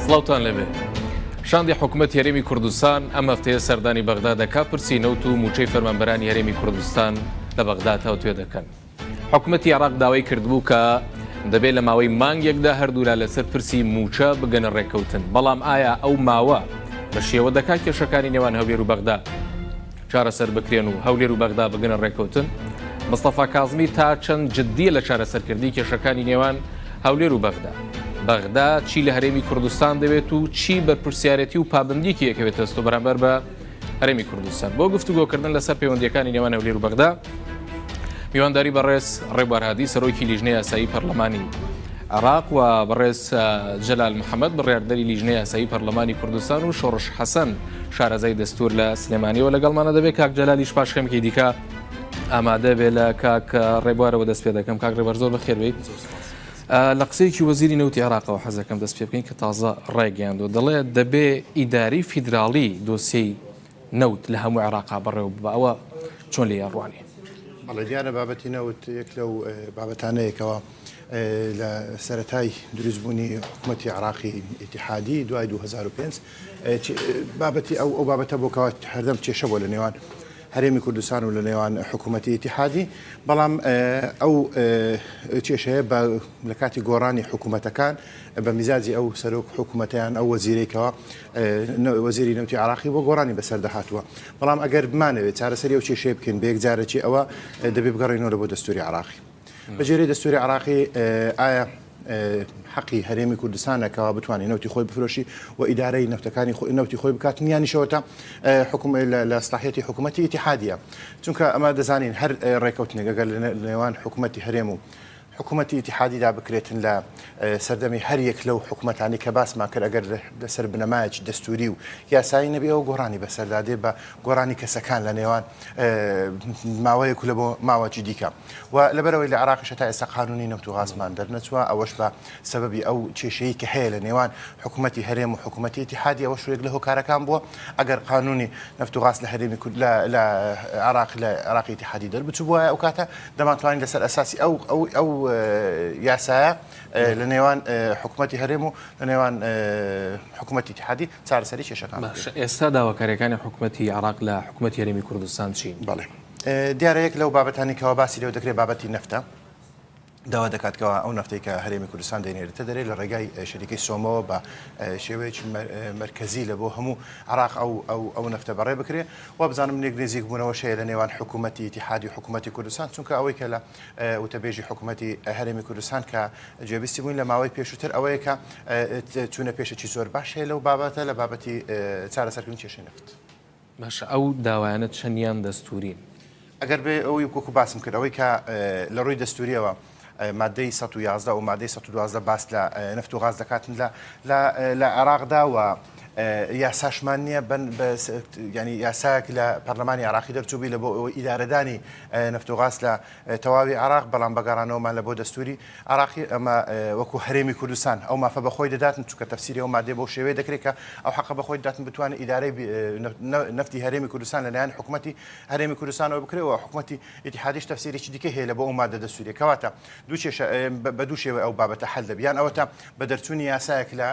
سڵاوتان لەبێ شاندی حکوومەت هەرێمی کوردستان ئەم هەفتەیە سەردانی بەغدا دەکا پرسی نەوت و موچەی فەرمانبەرانی هەرێمی کوردستان لە بەغدا تاوتوێ دەکەن. حکوومەتی عێراق داوای کردبوو کە دەبێت لە ماوەی مانگێکدا هەردوولا لەسەر پرسی موچە بگەنە ڕێککەوتن، بەڵام ئایا ئەو ماوە بە شێوە دەکا کێشەکانی نێوان هەولێر و بەغدا چارەسەر بکرێن و هەولێر و بەغدا بگەنە ڕێککەوتن؟ مستەفا کاظمی تا چەند جددیە لە چارەسەرکردی کێشەکانی نێوان هەولێر و بەغدا. بەغدا چی لە هەرێمی کوردستان دەوێت و چی بەرپرسیارەتی و پابندیکی یەکەوێت دەست و بەرامبەر بە هەرێمی کوردستان. بۆ گفتوگۆکردن لەسەر پەیوەندیەکانی نێوان هەولێر و بەغدا میوانداری بەڕێز ڕێبوار هادی سەرۆکی لیژنەی یاسایی پەرلەمانی عێراق و بەڕێز جەلال محەممەد بڕیاردەری لیژنەی یاسایی پەرلەمانی کوردستان و شۆڕش حەسەن شارەزای دەستور لە سلێمانیەوە لەگەڵمانە دەبێت کاک جەلالیش پاش خەمکی دیکە ئامادە بێ لە کاک ڕێبوارەوە دەست پێ دەکەم. کاک ڕێبوار زۆر بەخێر بیت. لە قسەیەکی وەزیری نەوتی عێراقەوە حەزەکەم دەست پێ بکەین کە تازە ڕێگەیاندوە دەڵێ دەبێ ئیداری فیدراڵی دۆسیەی نەوت لە هەموو عێراقا بەڕێوە بە ئەوە چۆن لێ یاڕوانی؟ بەڵێ دیارە بابەتی نەوت یەک لەو بابەتانەیەکەوە لە سەرەتای دروستبوونی حکوومەتی عێراقی ئیتیحادی دوای 2005 بابەتی ئەو بابەتە بۆکەوە هەردەم کێشە بۆ لە نێوان هەرێمی کوردستان و لە نێوان حکوومەتی ئیتیحادی، بەڵام ئەو کێشەیە لە کاتی گۆڕانی حکوومەتەکان بە میزاجی ئەو سەرۆک حکوومەتیان ئەو وەزیرێکەوە وەزیری نەوتی عێراقی بۆ گۆڕانی بەسەردەهاتووە. بەڵام ئەگەر بمانەوێت چارەسەری ئەو کێشەیە بکەین بە یەک جارێکی ئەوە دەبێت بگەڕێنەوە بۆ دەستوری عێراقی. بەجێرەی دەستوری عێراقی ئایا حەقی هەرێمی کوردستانەکەەوە بتوانێت نەوتی خۆی بفرۆشی و ئیدارەی نەفتەکانی نەوتی خۆی بکات نیانیشەوەتە لە ئەسلاحیەتی حکوومەتی ئیتیحادیە، چونکە ئەمە دەزانین هەر ڕێکەوتنێک ئەگەر لە نێوان حکوومەتی هەرێم و حکوومەتی ئیتیحادیدا بکرێتن لە سەردەمی هەر یەک لەو حکوومەتانی کە باسمان کرد ئەگەر لەسەر بنەمایەکی دەستوری و یاسایی نەبێ ئەوە گۆڕانی بەسەردادێ بە گۆڕانی کەسەکان لە نێوان ماوەیەک لە بۆ ماوەکی دیکە و لەبەرەوەی لە عێراقیش تا ئێستا قانونی نەوت و غازمان دەرنەچووە، ئەوەش بە سەبەبی ئەو کێشەیە کە هەیە لە نێوان حکوومەتی هەرێم و حکوومەتی ئیتیحادی ئەوە شوێک لە هۆکارەکان بووە ئەگەر قانونی نەفت و غاز لە هەرێمی لە عێراق لە عێراقی ئیتیحادی دەربچوو بووە ئەو کاتە دەمانتوانین لەسەر ئەساسی ئەو یاسایە لە نێوان حکوومەتی هەرێم و لە نێوان حکوومەتی ئیتیحادی چارەسەری کێشەکان. ئێستا داواکاریەکانی حکوومەتی عێراق لە حکوومەتی هەرێمی کوردستان چین؟ بەڵێ دیارە یەک لەو بابەتانی کەەوە باسی لەو دەکرێت بابەتی نەفتە داوا دەکاتکەوە ئەو نەفتەی کە هەرێمی کوردستان دەینێرێتە دەرێت لە ڕێگای شەریکەی سۆمەوە بە شێوەیەکی مرکزی لە بۆ هەموو عێراق ئەو نەفتە بەڕێ بکرێت و بزانم نێک بوونەوە شەیە لە نێوان حکوومەتی ئیتیحادی و حکوومەتی کوردستان، چونکە ئەوەی کە لە وتەبێژی حکوومەتی هەرێمی کوردستان کە گوێبیستی بووین لە ماوەی پێشووتر ئەوەیە کە چوونە پێشێکی زۆر باش هەیە لەو بابەتە لە بابەتی چارەسەرکردنی کێشەی نەفت. باشە ئەو داوایانە چەندیان دەستورین؟ ئەگەر بێ ئەوی وەکو باسم کرد ئەوەی کە لە ڕووی دەستوریەوە مادەی 111 و مادەی 112 باس لە نەفت و غاز دەکاتن لە عێراقدا و یاساشمان نییە ینی یاساک لە پەرلەمانی عێراقی دەرچووبی لە بۆ ئیدارەدانی نەفت و غاز لە تەواوی عێراق، بەڵام بەگەڕانەوەمان لە بۆ دەستوری عێراقی ئەمە وەکو هەرێمی کوردستان ئەو مافە بەخۆی دەداتن، چونکە تەفسیری ئەو مادەی بۆ شێوەیە دەکرێت کە ئەو حەقە بەخۆی دەداتن بتوانێت ئیدارەی نەفتی هەرێمی کوردستان لەلایەن حکوومەتی هەرێمی کوردستانەوە بکرێتەوە حکوومەتی ئیتیحادیش تەفسیرێکی دیکە هەیە لە بۆ ئەو مادە دەستوریە کەواتە بە دوو شێوە ئەو بابەتە حەل دەبیان ئەوەتە بە دەرچوونی یاسایەک لە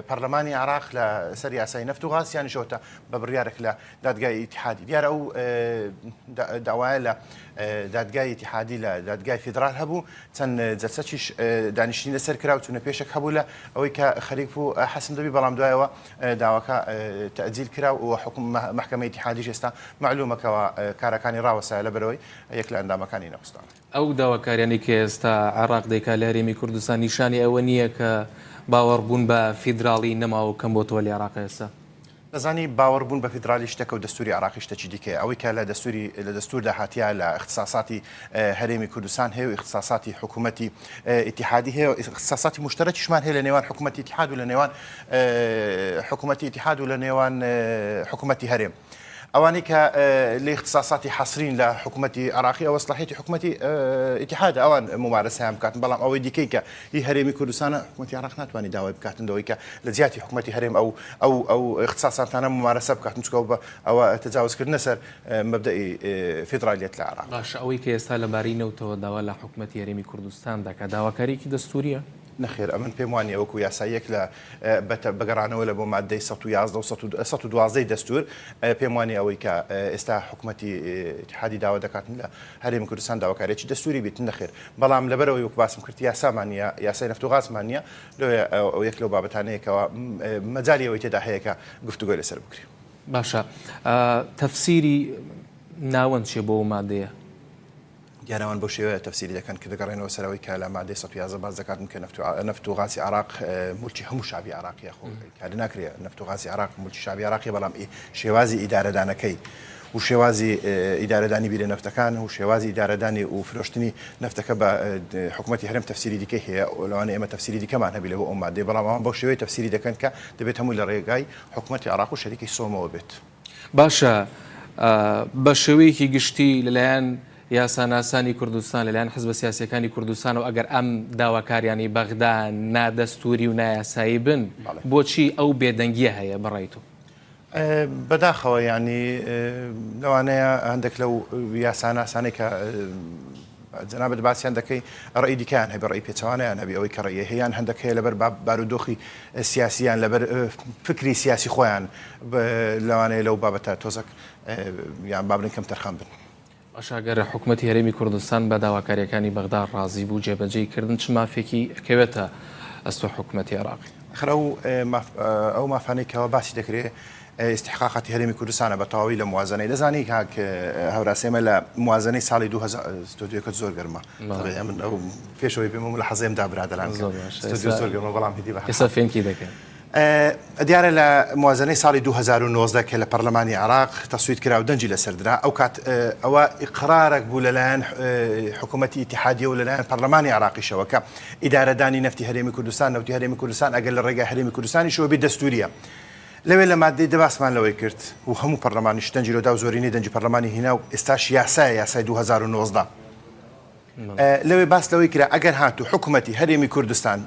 پەرلەمانی عێراق لە سەر یاسای نەفت و غاز یانیشەوەتە بە بڕیارێک لە دادگای ئیتیحادی. دیارە ئەو داوایە لە دادگای ئیتیحادی لە دادگای فیدرال هەبوو، چەند جەلسەکیش دانیشتنی لەسەر کرا و چوونە پێشێک هەبوو لە ئەوەی کە خەریک و حەسم دەبی، بەڵام دوایەوە داواکە تەعجیل کرا و محکەمەی ئیتیحادیش ئێستا معلومەکەوە کارەکانی ڕاوەسایە لەبەرەوەی یەک لە ئەندامەکانی نەخستان. ئەو داواکاریانی کە ئێستا عێراق دەیکا لە هەرێمی کوردستان نیشانی ئەوە نییە کە باوەڕبوون بە فیدراڵی نەماوە کەم بۆتەوە لە عێراق ئێستا؟ دەزانی باوەڕبوون بە فیدرالی شتێکە و دەستوری عێراقی شتێکی دیکەیە، ئەوەی کە لە دەستوردا هاتیە لە اختصاصاتی هەرێمی کوردستان هەیە و اختصاصاتی حکوومەتی ئیتیحادی هەیە و اختصاصاتی مشترەکیشمان هەیە لە نێوان حکوومەتی ئیتیحاد و لە نێوان حکوومەتی ئیتیحاد و لە نێوان حکوومەتی هەرێم. ئەوانەی کە لە اختصاصاتی حەسرین لە حکوومەتی عێراقی ئەو ئەسلاحیەتی حکوومەتی ئیتیحاد ئەوان ممارەسەیان بکاتن، بەڵام ئەوەی دیکەی کە هی هەرێمی کوردستانە حکوومەتی عێراق ناتوانانی داوای بکاتنەوەی کە لە جیاتی حکوومەتی هەرێم ئەو اختصاصاتانە ممارەسە بکاتن، چکە ئەوە تجاوزکردنە سەر مەبدەئی فیدرالیەت لە عێراق. باشە ئەوەی کە ئێستا لەبارەی نەوتەوە داوا لە حکوومەتی هەرێمی کوردستان دەکات داواکاریەکی دەستوریە؟ نەخێر ئەمن پێم وانە وەکو یاساییەک لە بەگەڕانەوە لە بۆ مادەی 112 دەستور پێم وانە ئەوەی کە ئێستا حکوومەتی اتحادی داوا دەکاتن لە هەرێمی کوردستان داواکارێکی دەستوری بیتن نەخێر بەڵام لەبەرەوەی وەک باسم کرد یاسامانە یاسای نەفت و غازمانە لەوە یەک لەو بابەتانەیەکەوە مەجای ئەوەی تێدا هەیە کە گفتوگۆی لەسەر بکرێت. باشە تەفسیری ناوەند چێ بۆ مادەیە؟ دیارەوان بۆ شێوەیە تەفسیری دەکەن کە دەگەڕێنەوە سەرەوەی کە لە مادەی 111 باز دەکاتن کە نەفت و غازی عێراق مولکی هەموو شابی عێراقیە خۆ کاری ناکرێت نەفت و غازی عێراق مولکی شابی عێراقی بەڵام شێوازی ئیدارەدانەکەی و شێوازی ئیدارەدانی بیرە نەفتەکان و شێوازی ئیدارەدانی و فرۆشتنی نەفتەکە بە حکوومەتی هەرێم تەفسیری دیکە هەیە لەوانەیە ئێمە تەفسیری دیکەمان هەبی لەوە ئەو مادەی بەڵام ئەوان بۆ شێوەیە تەفسیری دەکەن کە دەبێت هەمووی لە ڕێگای حکوومەتی عێراق و شەریکی سۆمەوە بێت. باشە بە شێوەیەکی گشتی لەلایەن یاساناسانی کوردستان لەلایەن حزب سیاسیەکانی کوردستان و ئەگەر ئەم داواکاریانی بەغدا نادەستوری و نایاسایی بن بۆچی ئەو بێدەنگیە هەیە بەڕای تۆ؟ بەداخەوە ینی لەوانەیە هەندێک لەو یاساناسانی کە جەنابەت باسییان دەکەی ڕێی دیکەیان هەبێ ڕێی پێچوانیان هەبی ئەوەی کەڕێیە هەیەیان هەندێک هەیە لەبەر بارودۆخی سیاسیان لەبەر فکری سیاسی خۆیان لەوانەیە لەو بابەتە تۆزەک یان بابن کەم تەرخان بن. ئەشاگەرە حکوومەتی هەرێمی کوردستان بە داواکاریەکانی بەغدا ڕازی بوو جێبەجێی کردن چ مافێکی ئەکەوێتە ئەستۆ حکوومەتی عێراقی؟ خرە ئەو مافانێکەوە باسی دەکرێت استحقاقاتی هەرێمی کوردستانە بە تەواوی لە موازنەی دەزانی کاک هەوراسێمە لە موازنەی ساڵی 2000 زۆر گەرمە من ئەو پێشەوەی پێم لە حەزێمدا برادەران زۆر گەرمە بەڵام هیدی ئێستا فێنکی دەکەن. دیارە لە موازنەی ساڵی 2019 کە لە پەرلەمانی عێراق تەسوید کرا و دەنجی لەسەردرا ئەو کات ئەوە ئیقرارێک بوو لەلایەن حکوومەتی ئیتیحادیە و لەلایەن پەرلەمانی عێراقیشەوە کە ئیدارەدانی نەفتی هەرێمی کوردستان نەوتی هەرێمی کوردستان ئەگەر لە ڕێگای هەرێمی کوردستانی شەوە بێت دەستوریە. لەوێ لە مادەی دەباسمان لەوەی کرد و هەموو پەرلەمانیش دەنجی لەدا و زۆرینەی دەنجی پەرلەمانی هینا و ئێستاش یاسای 2019 لەوێ باس لەوەی کرا ئەگەر هاتوو حکوومەتی هەرێمی کوردستان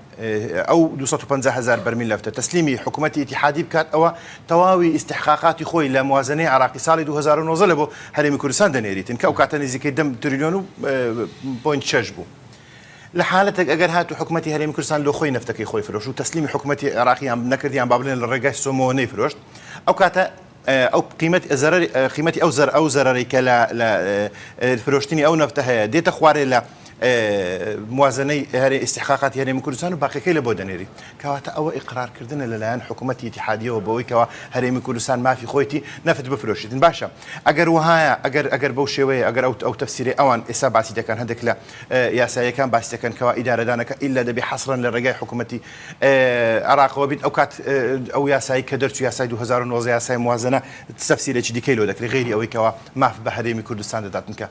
ئەو 250,000 بەرمیل لەفتە تەسلیمی حکوومەتی ئیتیحادی بکات ئەوە تەواوی ئیستحقاقاتی خۆی لە موازنەی عێراقی ساڵی 2019 لە بۆ هەرێمی کوردستان دەنێریتن کە ئەو کاتە نزیکەی 10 تریلیۆن و پۆینت 6 بوو. لە حالەتێک ئەگەر هاتوو حکوومەتی هەرێمی کوردستان لۆ خۆی نەفتەکەی خۆی فرۆشت و تەسلیمی حکوومەتی عێراقییان نەکردیان با بڵێن لە ڕێگای سۆمەوە نەیفرۆشت ئەو کاتە ئەو قیمەتی ئەو زەرەرەی کە لە فرۆشتنی ئەو نەفتە هەیە دێتە خوارێ لە موازنەی استحقاقاتی هەرێمی کوردستان و باقیەکەی لە بۆ دەنێری کەواتە ئەوە ئیقرارکردنە لەلایەن حکوومەتی ئیتیحادیەوە بەوەی کەەوە هەرێمی کوردستان مافی خۆیتی نەفت بفرۆشیتن. باشە ئەگەر وهایە ئەگەر بەو شێوەیە ئەگەر ئەو تەفسیری ئەوان ئێستا باسی دەکەن هەندێک لە یاساییەکان باسی دەکەن کەەوە ئیدارەدانەکە ئیلا دەبێ حەسرن لە ڕێگای حکوومەتی عێراقەوە بیت ئەو کات ئەو یاسایی کە دەرچوو یاسای 2019 یاسای موازنە تەفسیرێکی دیکەی لۆ دەکرێت غیری ئەوەی کەەوە ماف بە هەرێمی کوردستان دەداتن کە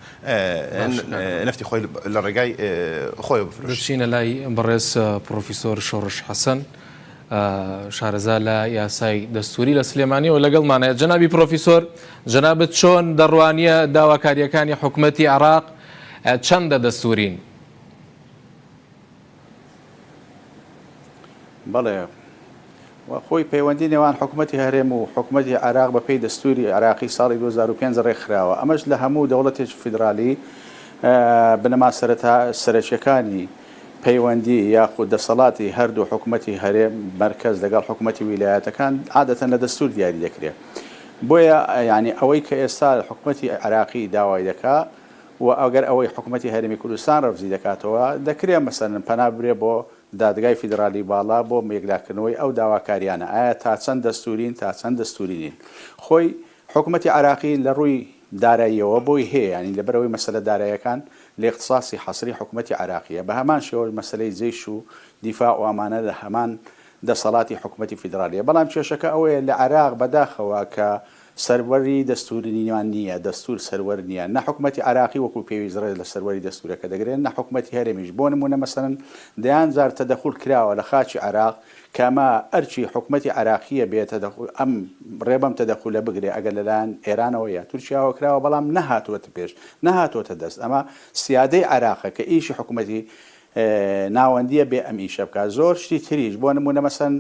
نەفتی خۆی لە ڕێگای خۆی بفرۆشینە لای بەڕێز پرۆفیسۆر شۆڕش حەسەن شارەزا لە یاسای دەستوری لە سلێمانی و لەگەڵمانەیە. جەنابی پرۆفیسۆر جەنابەت چۆن دەڕوانیە داواکاریەکانی حکوومەتی عێراق چەندە دەستورین؟ بەڵێ خۆی پەیوەندی نێوان حکوومەتی هەرێم و حکوومەتی عێراق بە پێی دەستوری عێراقی ساڵی 2005 ڕێکخراوە ئەمەش لە هەموو دەوڵەتێک فیدرالی بنەما سەرچیەکانی پەیوەندی یاخود دەسەڵاتی هەردوو حکوومەتی هەرێم مرکز لەگەڵ حکوومەتی ویلایەتەکان عادەتەن لە دەستور دیاری دەکرێت. بۆیە ینی ئەوەی کە ئێستا حکوومەتی عێراقی داوای دەکات و ئەگەر ئەوەی حکوومەتی هەرێمی کوردستان ڕەفزی دەکاتەوە دەکرێت مەسەرن پەنا برێ بۆ دادگای فیدرالی باڵا بۆ مێگلاکردنەوەی ئەو داواکاریانە ئایا تا چەند دەستورین تا چەند دەستورینین. خۆی حکوومەتی عێراقی لە ڕووی داراییەوە بۆی هەیە ینی لەبەرەوەی مەسەلە داراییەکان لە اختصاصی حەسری حکوومەتی عێراقیە بە هەمان شێوە مەسلەی جێش و دیفاع و ئامانە لە هەمان دەسەڵاتی حکوومەتی فیدرالیە. بەڵام کێشەکە ئەوەیە لە عێراق بەداخەوە کە سەروەری دەستورینیان نییە دەستور سەروەر نییە نە حکوومەتی عێراقی وەکو پێویست ڕێز لە سەروەری دەستورەکە دەگرێن نە حکوومەتی هەرێمیش بۆ نمونە مەسەرەن دەیان جار تەدەخول کراوە لە خاچی عێراق کەمە ئەرچی حکوومەتی عێراقیە بێتە ئەم ڕێبەم تەدەخولە بگرێ ئەگەر لەلایەن ئێرانەوە یا تورکیاوە کراوە بەڵام نەهاتووەتە پێش نەهاتوۆتە دەست ئەمە سیادەی عێراقە کە ئیشی حکوومەتی ناوەندیە بێ ئەم ئیشە بکات زۆر شتی تریش بۆ نمونە مەسەن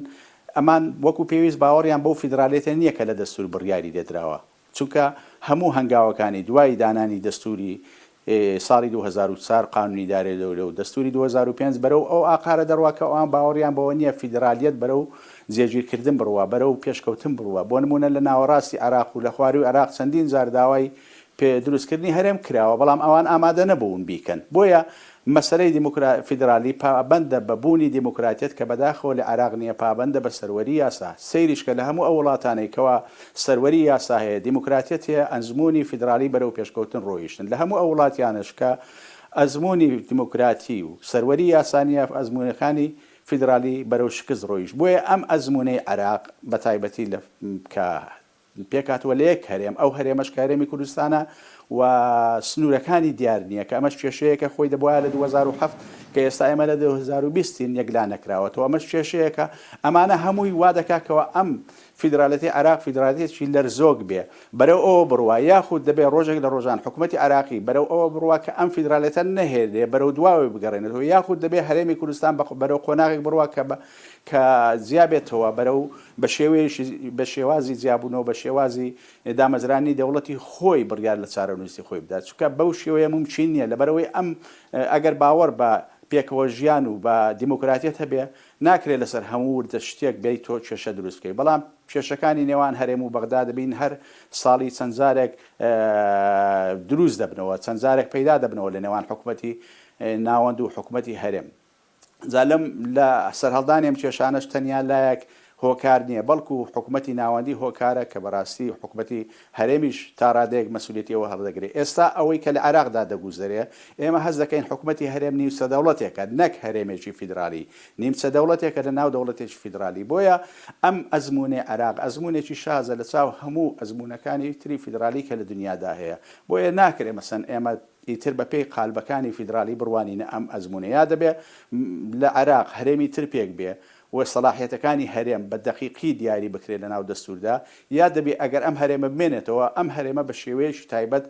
ئەمان وەکو پێویست باوەڕیان بەو فیدراالێتە نییە کە لە دەستور بڕیاری دێدراوە چونکە هەموو هەنگاوەکانی دوای دانانی دەستوری ساڵی 2004 قانونی دارێ دەورە و دەستوری 2005 بەرەو ئەو ئاقارە دەڕوا کە ئەوان باوەڕیان بەوە نییە فیدرالیەت بەرەو جێگیرکردن بڕوە بەرەو پێشکەوتن بڕوە بۆ نمونە لە ناوەڕاستی عراق و لە خواری و عراق چەندین جار داوای پێ دروستکردنی هەرێم کراوە بەڵام ئەوان ئامادە نەبوون بیکەن بۆیە مەسەلەی فیدرالی پابەندە بە بوونی دیموکراتیت کە بەداخەوە لە عراق نییە پابەندە بە سەروەری یاسا سەیریشکە لە هەموو ئەو وڵاتانێکەوە سەروەری یاسا هەیە دیموکراتیت هەیە ئەنجموی فیدرالی بەرەو پێشکەوتن ڕۆیشتن لە هەموو ئەو وڵاتیانش کە ئەزمموی دیموکراتی و سەروەری یاسانیە ئەزمونونەکانی فیدرالی بەرەو شکست ڕۆیش بۆیە ئەم ئەزمونەی عراق بە تایبەتی کە پێکاتوە لە یەک هەرێم ئەو هەرێمەش هەرێمی کوردستانە و سنوورەکانی دیار نییە کە ئەمەش کێشەیەکە خۆی دەبواە لە 2007 کە ئێستا ئێمە لە 2020 یەکلا نەکراوەتەوە ئەمەش کێشەیەکە ئەمانە هەمووی وا دەکاکەوە ئەم فیدراالەتی عراق فیدراالەتێکی لەرزۆک بێ بەرەو ئەوە بڕوا یاخود دەبێت ڕۆژێک لە ڕۆژان حکوومەتی عراقی بەرەو ئەوە بڕوا کە ئەم فیدراالەتە نەهێنێ بەرەو دواوی بگەڕێنێتەوە یاخود دەبێت هەرێمی کوردستان بەرەو قۆناغێک بڕوا کە زیابێتەوە بەرەو بە شێوازی زیابوونەوە بە شێوازی دامەزرانی دەوڵەتی خۆی بڕیار لە چارەنووسی خۆی بدات چونکە بەو شێوەیە ممکن نییە لەبەرەوەی ئەم ئەگەر باوەڕ بە پێکەوە ژیان و بە دیموکراتیت هەبێ ناکرێت لەسەر هەموو وردە شتێک بیت تۆ کێشە دروست بکەیت بەڵام کێشەکانی نێوان هەرێم و بەغدا دەبین هەر ساڵی چەند جارێک دروست دەبنەوە چەند جارێک پەیدا دەبنەوە لە نێوان حکوومەتی ناوەند و حکوومەتی هەرێم زالم لە سەرهەڵدانی ئەم کێشانەش تەنیا لایەک هۆکار نییە بەڵکو حکوومەتی ناوەندی هۆکارە کە بەڕاستی حکوومەتی هەرێمیش تا ڕادەیەک مەسوولێتیەوە هەڵدەگرێت ئێستا ئەوەی کە لە عراقدا دەگوزارێ ئێمە هەز دەکەین حکوومەتی هەرێم نیمچە دەوڵەتێکە نەک هەرێمێکی فیدرالی نیمچە دەوڵەتێکە لە ناو دەوڵەتێکی فیدرالی بۆیە ئەم ئەزمونێ عراق ئەزمونێکی شازە لە چاو هەموو ئەزمونونەکانی تری فیدرالی کە لە دنیادا هەیە بۆیە ناکرێ مەسەن ئێمە ئیتر بەپێی قالبەکانی فیدرالی بڕوانینە ئەم ئەزمونەیە دەبێت لە عراق هەرێمی تر پێک بێ و سەلاحیەتەکانی هەرێم بە دەقیقی دیاری بکرێت لە ناو دەستوردا یا دەبێ ئەگەر ئەم هەرێمە بمێنێتەوە ئەم هەرێمە بە شێوەیەکی تایبەت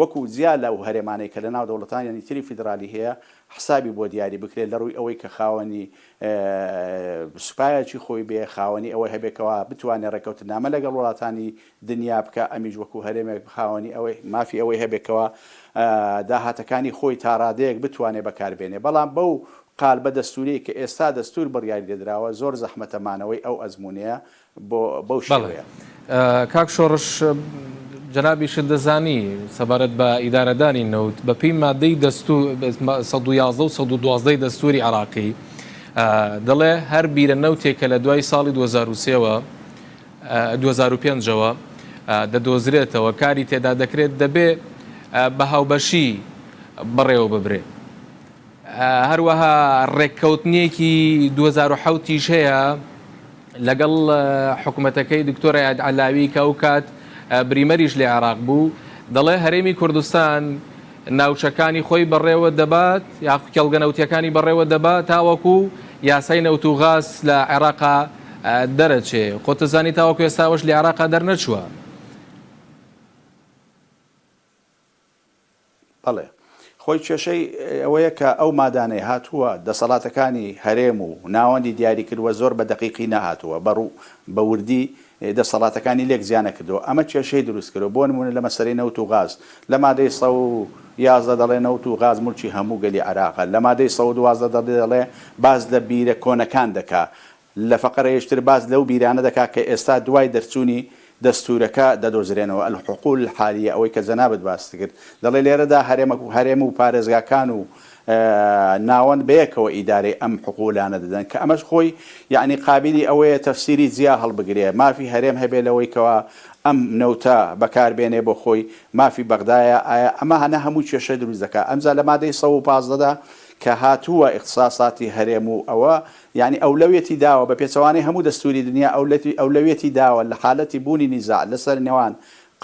وەکو زیاد لەو هەرێمانەی کە لە ناو دەوڵەتانی تری فیدرالی هەیە حسابی بۆ دیاری بکرێت لە ڕووی ئەوەی کە خاوەنی سوپایەکی خۆی بێ خاوەنی ئەوەی هەبێکەوە بتوانێت ڕێکەوتنامە لەگەڵ وڵاتانی دنیا بکە ئەمیش وەکو هەرێمێک خاوەنی ئەوەی مافی ئەوەی هەبێکەوە داهاتەکانی خۆی تا ڕادەیەک بتوانێت بەکاربێنێ بەڵام بەو قال بە دەستوری کە ئێستا دەستور بڕیاری دەدراوە زۆر زەحمەتەمانەوەی ئەو ئەزمونەیە بۆ شێوەیە کاک شۆڕش جەنابیشت دەزانی سەبارەت بە ئیدارەدانی نەوت بە پێی مادەی دەستور 111 و 112 دەستوری عراقی دەڵێ هەر بیرە نەوتێکە لە دوای ساڵی 2005ەوە دەدۆزرێتەوە کاری تێدا دەکرێت دەبێ بە هاوبەشی بڕێوە ببرێ هەروەها ڕێککەوتنیەکی 2007 هەیە لەگەڵ حکوومەتەکەی دکتۆرە عەلاوی کە ئەو کات بریمەریش لێ عراق بوو دەڵێ هەرێمی کوردستان ناوچەکانی خۆی بەڕێوە دەبات یا کێڵگەنەوتیەکانی بەڕێوە دەبات تاوەکو یاسای نەوت و غاز لە عێراقا دەرەچێ خۆتەزانی تاوەکو ئێستاوەش لە عێراقا دەرنەچووە. بەڵێ خۆی کێشەی ئەوەیە کە ئەو مادانەی هاتووە دەسەڵاتەکانی هەرێم و ناوەندی دیاری کردووە زۆر بە دەقیقی نەهاتووە بە وردی دەسەڵاتەکانی لێک زیانە کردەوە ئەمە کێشەی دروست کردەوە بۆ نمونە لە مەسەرەی نەوت و غاز لە مادەی 111 دەڵێ نەوت و غاز مولکی هەموو گەلی عێراقە لە مادەی 112 دەڵێ باز لە بیرە کۆنەکان دەکا لە فەقەرەیەشتر باز لەو بیرانە دەکا کە ئێستا دوای دەرچوونی دەستورەکە دەدۆزرێنەوە الحقوق الحالیە ئەوەی کە جەنابەت باس کرد دەڵێ لێرەدا هەرێم و پارێزگاکان و ناوەند بەیەکەوە ئیدارەی ئەم حقوقلانە دەدەن کە ئەمەش خۆی یعنی قابلی ئەوەیە تەفسیری جیا هەڵبگرێ مافی هەرێم هەبێ لەوەی کەوە ئەم نەوتە بەکاربێنێ بۆ خۆی مافی بەغدایە ئایا ئەمە هەنە هەموو کێشە دروست دەکات ئەمجا لە مادەی 115دا کە هاتووە اختصاصاتی هەرێم و ئەوە یعنی ئەولەویەتی داوە بە پێچەوانەی هەموو دەستوری دنیا ئەولەویەتی داوە لە حالەتی بوونی نیزاع لەسەر نێوان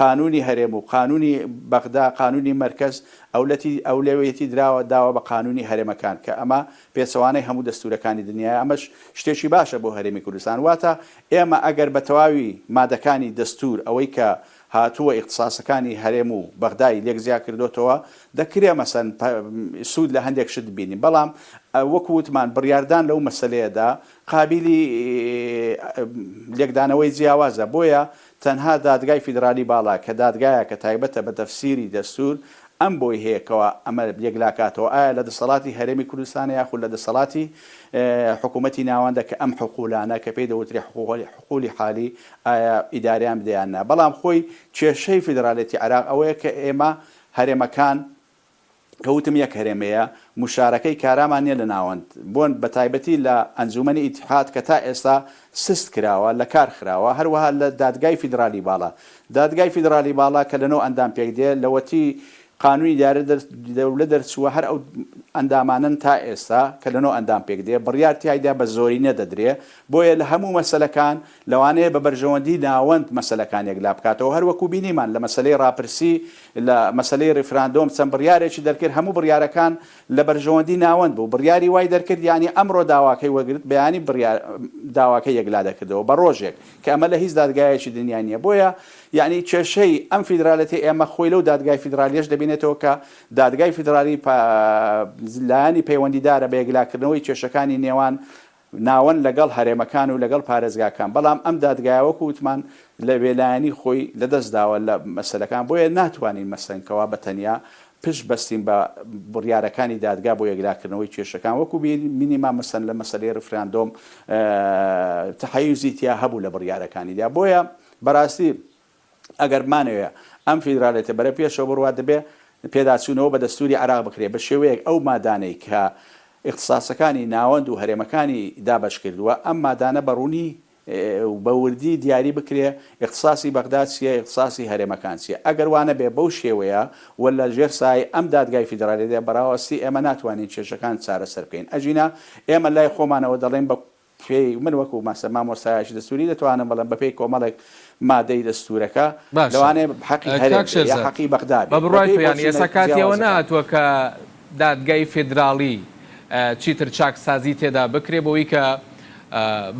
قانونی هەرێم و قانونی بەغدا قانونی مرکز ئەولەویەتی داوە بە قانونی هەرێمەکان کە ئەمە پێچەوانەی هەموو دەستورەکانی دنیا ئەمەش شتێکی باشە بۆ هەرێمی کوردستان واتە ئێمە ئەگەر بە تەواوی مادەکانی دەستور ئەوەی کە هاتووە اختصاسەکانی هەرێم و بەغدای لێک زیا کردوتەوە دەکرێ مەسەن سوود لە هەندێک شت بینیم بەڵام وەکو وتمان بڕیاردان لەو مەسەلەیەدا قابلی لێکدانەوەی جیاوازە بۆیە تەنها دادگای فیدرالی باڵا کە دادگایە کە تایبەتە بە تەفسیری دەستور ئەم بۆی هەیەکەوە ئەمە یەکلاکاتەوە ئایا لە دەسەڵاتی هەرێمی کوردستانە یاخود لە دەسەڵاتی حکوومەتی ناوەندە کە ئەم حقوقلانە کە پێی دەوتری حقوقی حالی ئایا ئیداریان بدەیاننا بەڵام خۆی کێشەی فیدراالێتی عێراق ئەوەیە کە ئێمە هەرێمەکان کەوتم یەک هەرێمەیە مشارەکەی کارامان نیە لە ناوەند بۆن بە تایبەتی لە ئەنجومەنی ئیتحاد کە تا ئێستا سست کراوە لە کار خراوە هەروەها لە دادگای فیدرالی باڵا دادگای فیدرالی باڵا کە لەنەوە ئەندام پێک دێ لەوەتی قانونی دەولە دەرچووە هەر ئەو ئەندامانن تا ئێستا کە لەنەوە ئەندام پێک دێ بڕیار تایدا بە زۆری نەدەدرێ بۆیە لە هەموو مەسەلەکان لەوانەیە بە بەرژەوەندی ناوەند مەسەلەکان یەکلا بکاتەوە هەروەکو بینیمان لە مەسەلەی ڕاپرسی لە مەسەلەی ڕیفراندۆم چەند بڕیارێکی دەرکرد هەموو بڕیارەکان لە بەرژەوەندی ناوەند بوو بڕیاری وای دەرکرد یعنی ئەمڕۆ داواکەی وەگرت بەیانی داواکەی یەکلا دەکردەوە بە ڕۆژێک کە ئەمە لە هیچ دادگایەکی دنیا نییە بۆیە یعنی کێشەی ئەم فیدراالەتی ئێمە خۆی لەو دادگای فیدرالیش دەبینێتەوە کە دادگای فیدرالی لایەنی پەیوەندیدارە بە یەکلاکردنەوەی کێشەکانی نێوان ناوەند لەگەڵ هەرێمەکان و لەگەڵ پارێزگاکان بەڵام ئەم دادگایەوەکو وتمان لە وێلایەنی خۆی لەدەستداوە لە مەسەلەکان بۆیە ناتوانین مەسەنکەوە بە تەنیا پشت بەستین بە بڕیارەکانی دادگا بۆ یەکلاکردنەوەی کێشەکان وەکو بینیمان مەسەن لە مەسەلەی ڕفراندۆم تەحەیوزی تیا هەبوو لە بڕیارەکانی دا بۆیە بەڕاستی ئەگەر مانەوێ ئەم فیدراالێتە بەرە پێشەوە بڕوا دەبێ پێداچوونەوە بە دەستوری عێراق بکرێ بە شێوەیەک ئەو مادانەی کە اختصاسەکانی ناوەند و هەرێمەکانی دابەش کردووە ئەم مادانە بەڕوونی بە وردی دیاری بکرێ اختصاسی بەغداد چیە اختصاسی هەرێمەکان چیە ئەگەر وانە بێ بەو شێوەیە ولا ژێر سای ئەم دادگای فیدراالێدا بەراوەستی ئێمە ناتوانین کێشەکان چارەسەر بکەین ئەژینە ئێمە لای خۆمانەوە دەڵێن بە پێی من وەکو مامۆستایەکی دەستوری دەتوانم بەڵێن بەپێی کۆمەڵێک مادەی دەستورەکە لەوانەیە حەقی هەرێم یا حەقی بەغداد بە بڕای تۆیان ئێستا کاتیەوە نهاتووە کە دادگای فیدراڵی چیتر چاکسازی تێدا بکرێ بۆی کە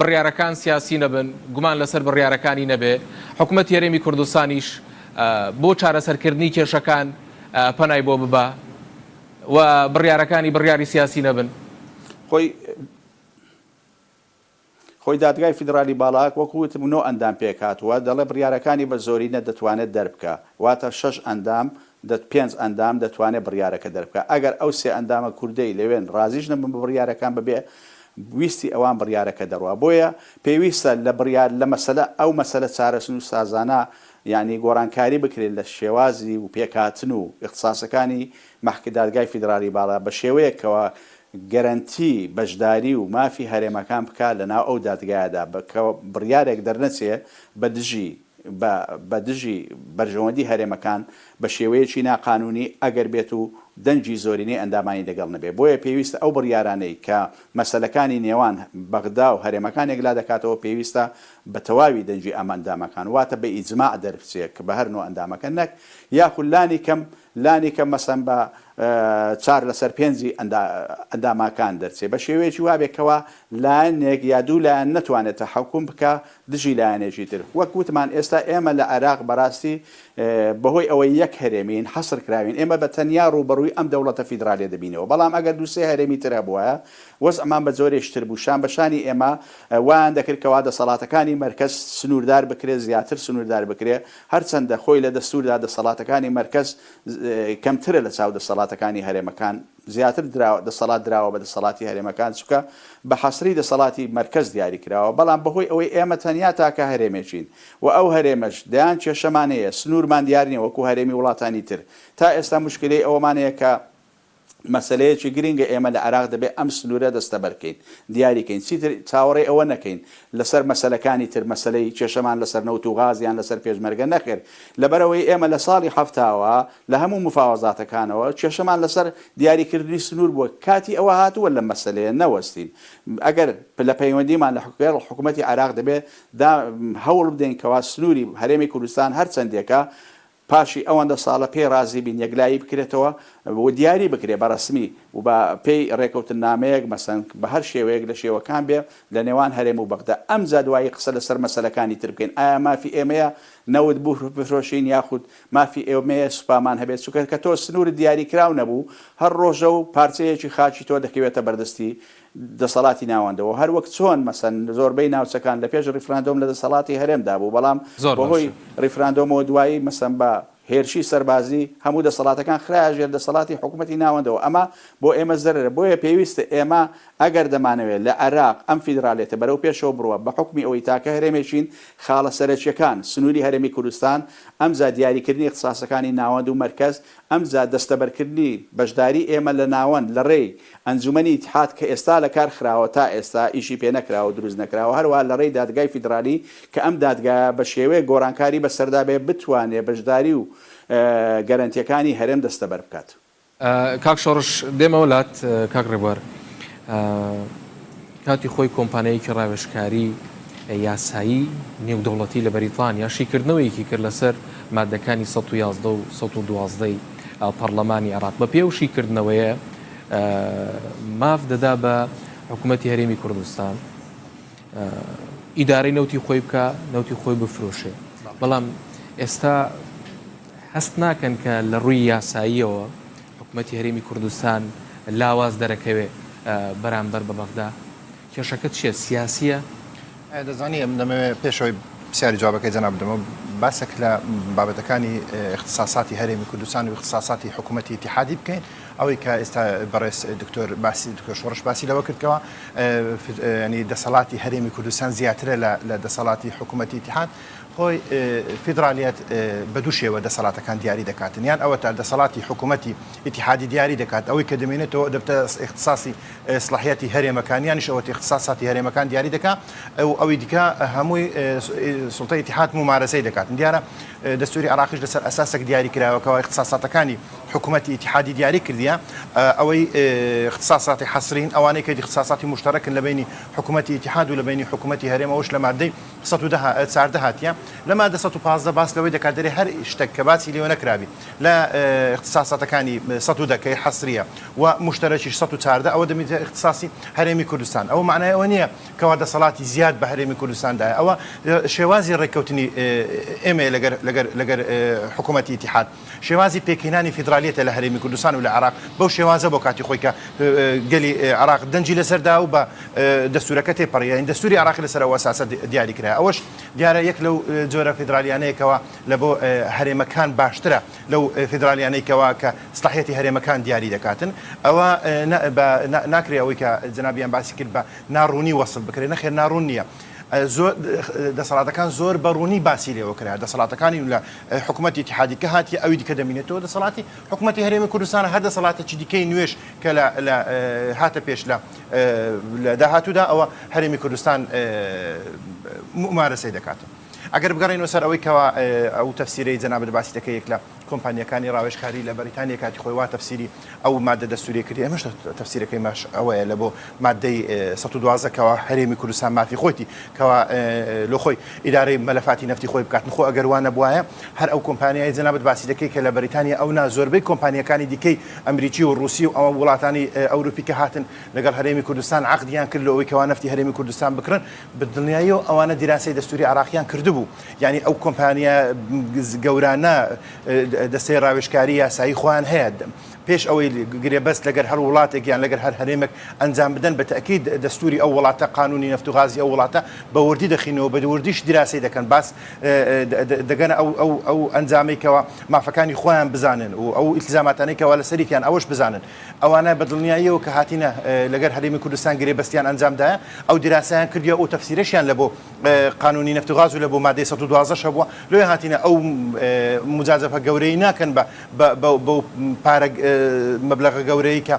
بڕیارەکان سیاسی نەبن گومان لەسەر بڕیارەکانی نەبێ حکوومەت هەرێمی کوردستانیش بۆ چارەسەرکردنی کێشەکان پەنای بۆ ببا و بڕیارەکانی بڕیاری سیاسی نەبن خۆی دادگای فیدرالی باڵاک وەکووتم نۆ ئەندام پێکاتوە دەڵێ بڕیارەکانی بە زۆری نەدەتوانێت دەربکە واتە 6 ئەندام 5 ئەندام دەتوانێت بڕیارەکە دەربکە ئەگەر ئەو 3 ئەندامە کوردەی لەوێن ڕازیش نەبن بە بڕیارەکان ببێ ویستی ئەوان بڕیارەکە دەڕوا بۆیە پێویستە لە بڕیار لە مەسەلە ئەو مەسەلە چارەسن و سازانە یعنی گۆڕانکاری بکرێت لە شێوازی و پێکاتن و اختصاسەکانی دادگای فیدرالی باڵا بە شێوەیەکەوە گەرانتی بەشداری و مافی هەرێمەکان بکات لەناو ئەو دادگایەدا بڕیارێک دەرنەچێ بە دژی بەرژەوەندی هەرێمەکان بە شێوەیەکی ناقانونی ئەگەر بێت و دەنجی زۆرینەی ئەندامانی لەگەڵ نەبێ بۆیە پێویستە ئەو بڕیارانەی کە مەسەلەکانی نێوان بەغدا و هەرێمەکان یەکلا دەکاتەوە پێویستە بە تەواوی دەنجی ئەم ئەندامەکان واتە بە ئیجماع دەربچێت کە بە هەر نوع ئەندامەکە نەک یاخود لانی کەم مەسەن بە 4 لەسەر 5 ئەندامەکان دەرچێت بە شێوەیەکی وابێکەوە لایەنێک یا دوو لایەن نەتوانێتە حکوم بکە دژی لایەنێکی تر وەک وتمان ئێستا ئێمە لە عێراق بەڕاستی بەهۆی ئەوەی یەک هەرێمین حەسر کراوین ئێمە بە تەنیا ڕوبەڕووی ئەم دەوڵەتە فیدراالێ دەبینەوە بەڵام ئەگەر دووسێ هەرێمی ترە بووە وەزعمان بە زۆرێشتر بوو شان بەشانی ئێمە وایان دەکردکەوا دەسەڵاتەکانی مەرکەز سنووردار بکرێت زیاتر سنووردار بکرێت هەرچەندە خۆی لە دەستوردا دەسەڵاتەکانی مەرکەز کەمترە لە چاو دەسەڵاتەکانی هەرێمەکان زیاتر دەسەڵات درراوە بە دەسەڵاتی هەرێمەکان چووکە بە حەسری دەسەڵاتی مەرکەز دیاری کراوە بەڵام بەهۆی ئەوەی ئێمە تەنیا تاکە هەرێمێکین و ئەو هەرێمەش دەیان کێشەمانەیە سنوورمان دیارنیە وەکو هەرێمی وڵاتانی تر تا ئێستا مشکلەی ئەوەمانەیە کە مەسەلەیەکی گرنگە ئێمە لە عێراق دەبێت ئەم سنوورە دەستەبەرکەین دیاریکەین چیتر چاوەڕێ ئەوە نەکەین لەسەر مەسەلەکانی تر مەسەلەی کێشەمان لەسەر نەوت و غازیان لەسەر پێشمەرگە نەخێر لەبەرەوەی ئێمە لە ساڵی هەفتاوە لە هەموو مفاوەزاتەکانەوە کێشەمان لەسەر دیاریکردنی سنوور بووە کاتی ئەوە هاتووە لە مەسەلەیە نەوەستین ئەگەر لە پەیوەندیمان لە حکوومەتی عێراق دەبێت هەوڵ بدەین کەوا سنووری هەرێمی کوردستان هەر چەندێکە پاشی ئەوەندە ساڵە پێی رازی بین یەکلایی بکرێتەوە و دیاری بکرێ بە ڕسمی و بە پێی ڕێکەوتن نامەیەک مەسەن بە هەر شێوەیەک لە شێوەکان بێ لە نێوان هەرێم و بەغدا ئەم زادوایی قسە لەسەر مەسەلەکانی تر بکەین ئایا مافی ئێمەیە نەوت بوو بفرۆشین یاخود مافی ئێمەیە سوپامان هەبێت چونکە کە تۆ سنوور دیاری کراو نەبوو هەر ڕۆژە و پارچەیەکی خاچی تۆ دەکەوێتە بەردەستی دەسەڵاتی ناوەندەوە هەر وەک چۆن مەسەن زۆربەی ناوچەکان لە پێش ریفراندۆم لە دەسەڵاتی هەرێمدا بوو بەڵام بەهۆی ریفراندۆمەوە دوایی مەسەن بە هێرشی سەربازی هەموو دەسەڵاتەکان خراژێر دەسەڵاتی حکوومەتی ناوەندەوە ئەمە بۆ ئێمە زەرە بۆیە پێویستە ئێمە ئەگەر دەمانەوێت لە عێراق ئەم فیدرالێتە بەرەو پێشەوە بڕوە بە حکمی ئەوەی تاکە هەرێمێکین خاڵە سەرەکیەکان سنووری هەرێمی کوردستان ئەمجا دیاریکردنی اختصاسەکانی ناوەند و مەرکەز ئەمجا دەستەبەرکردنی بەشداری ئێمە لە ناوەند لە ڕێی ئەنجومەنی ئیتحاد کە ئێستا لە کار خراوە تا ئێستا ئیشی پێ نەکراوە دروست نەکراوە هەروە لە ڕێی دادگای فیدرالی کە ئەم دادگایە بە شێوەیە گۆڕانکاری بەسەردا بێ بتوانێت بەشداری و گەرانتیەکانی هەرێم دەستەبەر بکات. کاک شۆڕش دێمە وڵات کاک ڕێبوار کاتی خۆی کۆمپانیایەکی ڕاوێژکاری یاسایی نێودەوڵەتی لە بەریتانیا شیکردنەوەیەکی کرد لەسەر مادەکانی 111 و 112 پەرلەمانی عێراق بە پێ و شیکردنەوەیە ماف دەدا بە حکوومەتی هەرێمی کوردستان ئیدارەی نەوتی خۆی بکە نەوتی خۆی بفرۆشێ بەڵام ئێستا هەست ناکەن کە لە ڕووی یاساییەوە حکوومەتی هەرێمی کوردستان لاواز دەرەکەوێ بەرامبەر بە بەغدا کێشەکە چیە سیاسیە؟ دەزانی دەمەوێت پێشەوەی پرسیاری جوابەکەی جەناب بدەمەوە باسێک لە بابەتەکانی اختصاساتی هەرێمی کوردستان و اختصاساتی حکوومەتی اتحادی بکەین ئەوەی کە ئێستا بەڕێز دکتۆر شۆڕش باسی لەوە کردکەوە ینی دەسەڵاتی هەرێمی کوردستان زیاترە لە دەسەڵاتی حکوومەتی اتحاد خۆی فیدرالیەت بە دوو شێوە دەسەڵاتەکان دیاری دەکاتن یان ئەوە تا دەسەڵاتی حکوومەتی اتحادی دیاری دەکات ئەوەی کە دەمێنێتەوە دەبتە اختصاسی سلاحیەتی هەرێمەکانیانیش ئەوەتی اختصاساتی هەرێمەکان دیاری دەکات ئەوەی دیکە هەمووی سوڵتەی اتحاد ممارەسەی دەکات دیارە دەستوری عێراقیش لەسەر ئەساسێک دیاری کراوەکەوە اختصاساتەکانی حکوومەتی اتحادی دیاری کردیە ئەوەی اختصاساتی حەسرین ئەوانەی کە اختصاساتی مشترەکن لە بینی حکوومەتی اتحاد و لە بینی حکوومەتی هەرێمەوەش لە مادەی 114 هاتیە لە مادە 115 باس لەوەی دەکات دەرێ هەر شتێک کە باسی لێوە نەکراوی لە اختصاساتەکانی 110 حەسریە و مشترەکی 114 ئەوە دەمێت اختصاسی هەرێمی کوردستان ئەوە معنای ئەوە نییە کەوا دەسەڵاتی زیاد بە هەرێمی کوردستاندایە ئەوە شێوازی ڕێککەوتنی ئێمە لەگەر حکوومەتی اتحاد شێوازی پێکهێنانی فیدرالیەتە لە هەرێمی کوردستان و لە عێراق بەو شێوازە بۆ کاتی خۆی کە گەلی عێراق دەنجی لەسەردا و بە دەستورەکە تێپەڕیە این دەستوری عێراق لەسەر ئەوە ئەساسە دیاری کرا ئەوەش دیارە یەک لەو جۆرە فیدرالیانەیەکەوە لە بۆ هەرێمەکان باشترە لەو فیدرالیانەیەکەوە کە سلاحیەتی هەرێمەکان دیاری دەکاتن ئەوە ناکرێ ئەوەی کە جەنابیان باسی کرد بە ناڕوونی وەسڵ بکرێت نەخێر ناڕوون نییە زۆر دەسەڵاتەکان زۆر بەڕوونی باسی لێەوە کرا دەسەڵاتەکانی لە حکوومەتی اتحادی کە هاتی ئەوی دیکە دەمێنێتەوە دەسەڵاتی حکوومەتی هەرێمی کوردستانە هەر دەسەڵاتێکی دیکەی نوێش کە لە هاتە پێش لە داهاتوودا ئەوە هەرێمی کوردستان ممارەسەی دەکاتەوە ئەگەر بگەڕێنەوە سەر ئەوەی کەوا ئەو تەفسیرەی جەناب باسی دەکە یەک لە کۆمپانیەکانی ڕاوێژکاری لە بەریتانیا کاتی خۆی وا تەفسیری ئەو مادە دەستوری کردی ئەمەش تەفسیرەکەی ماش ئەوەیە لە بۆ مادەی 112 کەوا هەرێمی کوردستان مافی خۆیتی کەوا لۆ خۆی ئیدارەی مەلەفاتی نەفتی خۆی بکاتن خۆ ئەگەر وانە بواە هەر ئەو کۆمپانیای جەنابەت باسی دەکەی کە لە بەریتانیا ئەو زۆربەی کۆمپانیەکانی دیکەی ئەمریکی و رووسی و ئەوە وڵاتانی ئەوروپی کە هاتن لەگەڵ هەرێمی کوردستان عقدیان کرد لەوەی کەوا نەفتی هەرێمی کوردستان بکڕن بەدڵنیاییەوە ئەوانە دیراسی دەستوری عێراقیان کردبوو یعنی ئەو کۆمپانیا گەورانە دەستەی ڕاوێژکاری یاسایی خۆیان هەیە پێش ئەوەی گرێبەست لەگەر هەر وڵاتێکیان لەگەر هەر هەرێمێک ئەنجام بدەن بە تەکید دەستوری ئەو وڵاتە قانونی نەفت و غازی ئەو وڵاتە بە وردی دەخینەوە بە وردیش دیراسی دەکەن باس دەگەن ئەو ئەنجامێکەوە مافەکانی خۆیان بزانن و ئەو ئیلتزاماتانێکەوە لە سەریکیان ئەوەش بزانن ئەوانە بەدڵنیاییەوە کە هاتینە لەگەر هەرێمی کوردستان گرێبەستیان ئەنجامدایە ئەو دیراسیان کردیە ئەو تەفسیرەشیان لە بۆ قانونی نەفت و غاز و لە بۆ مادەی 112 بووە لێ هاتینە ئەو مجازفە گەورەی ناکەن بە پارە مەبلەغە گەورەی کە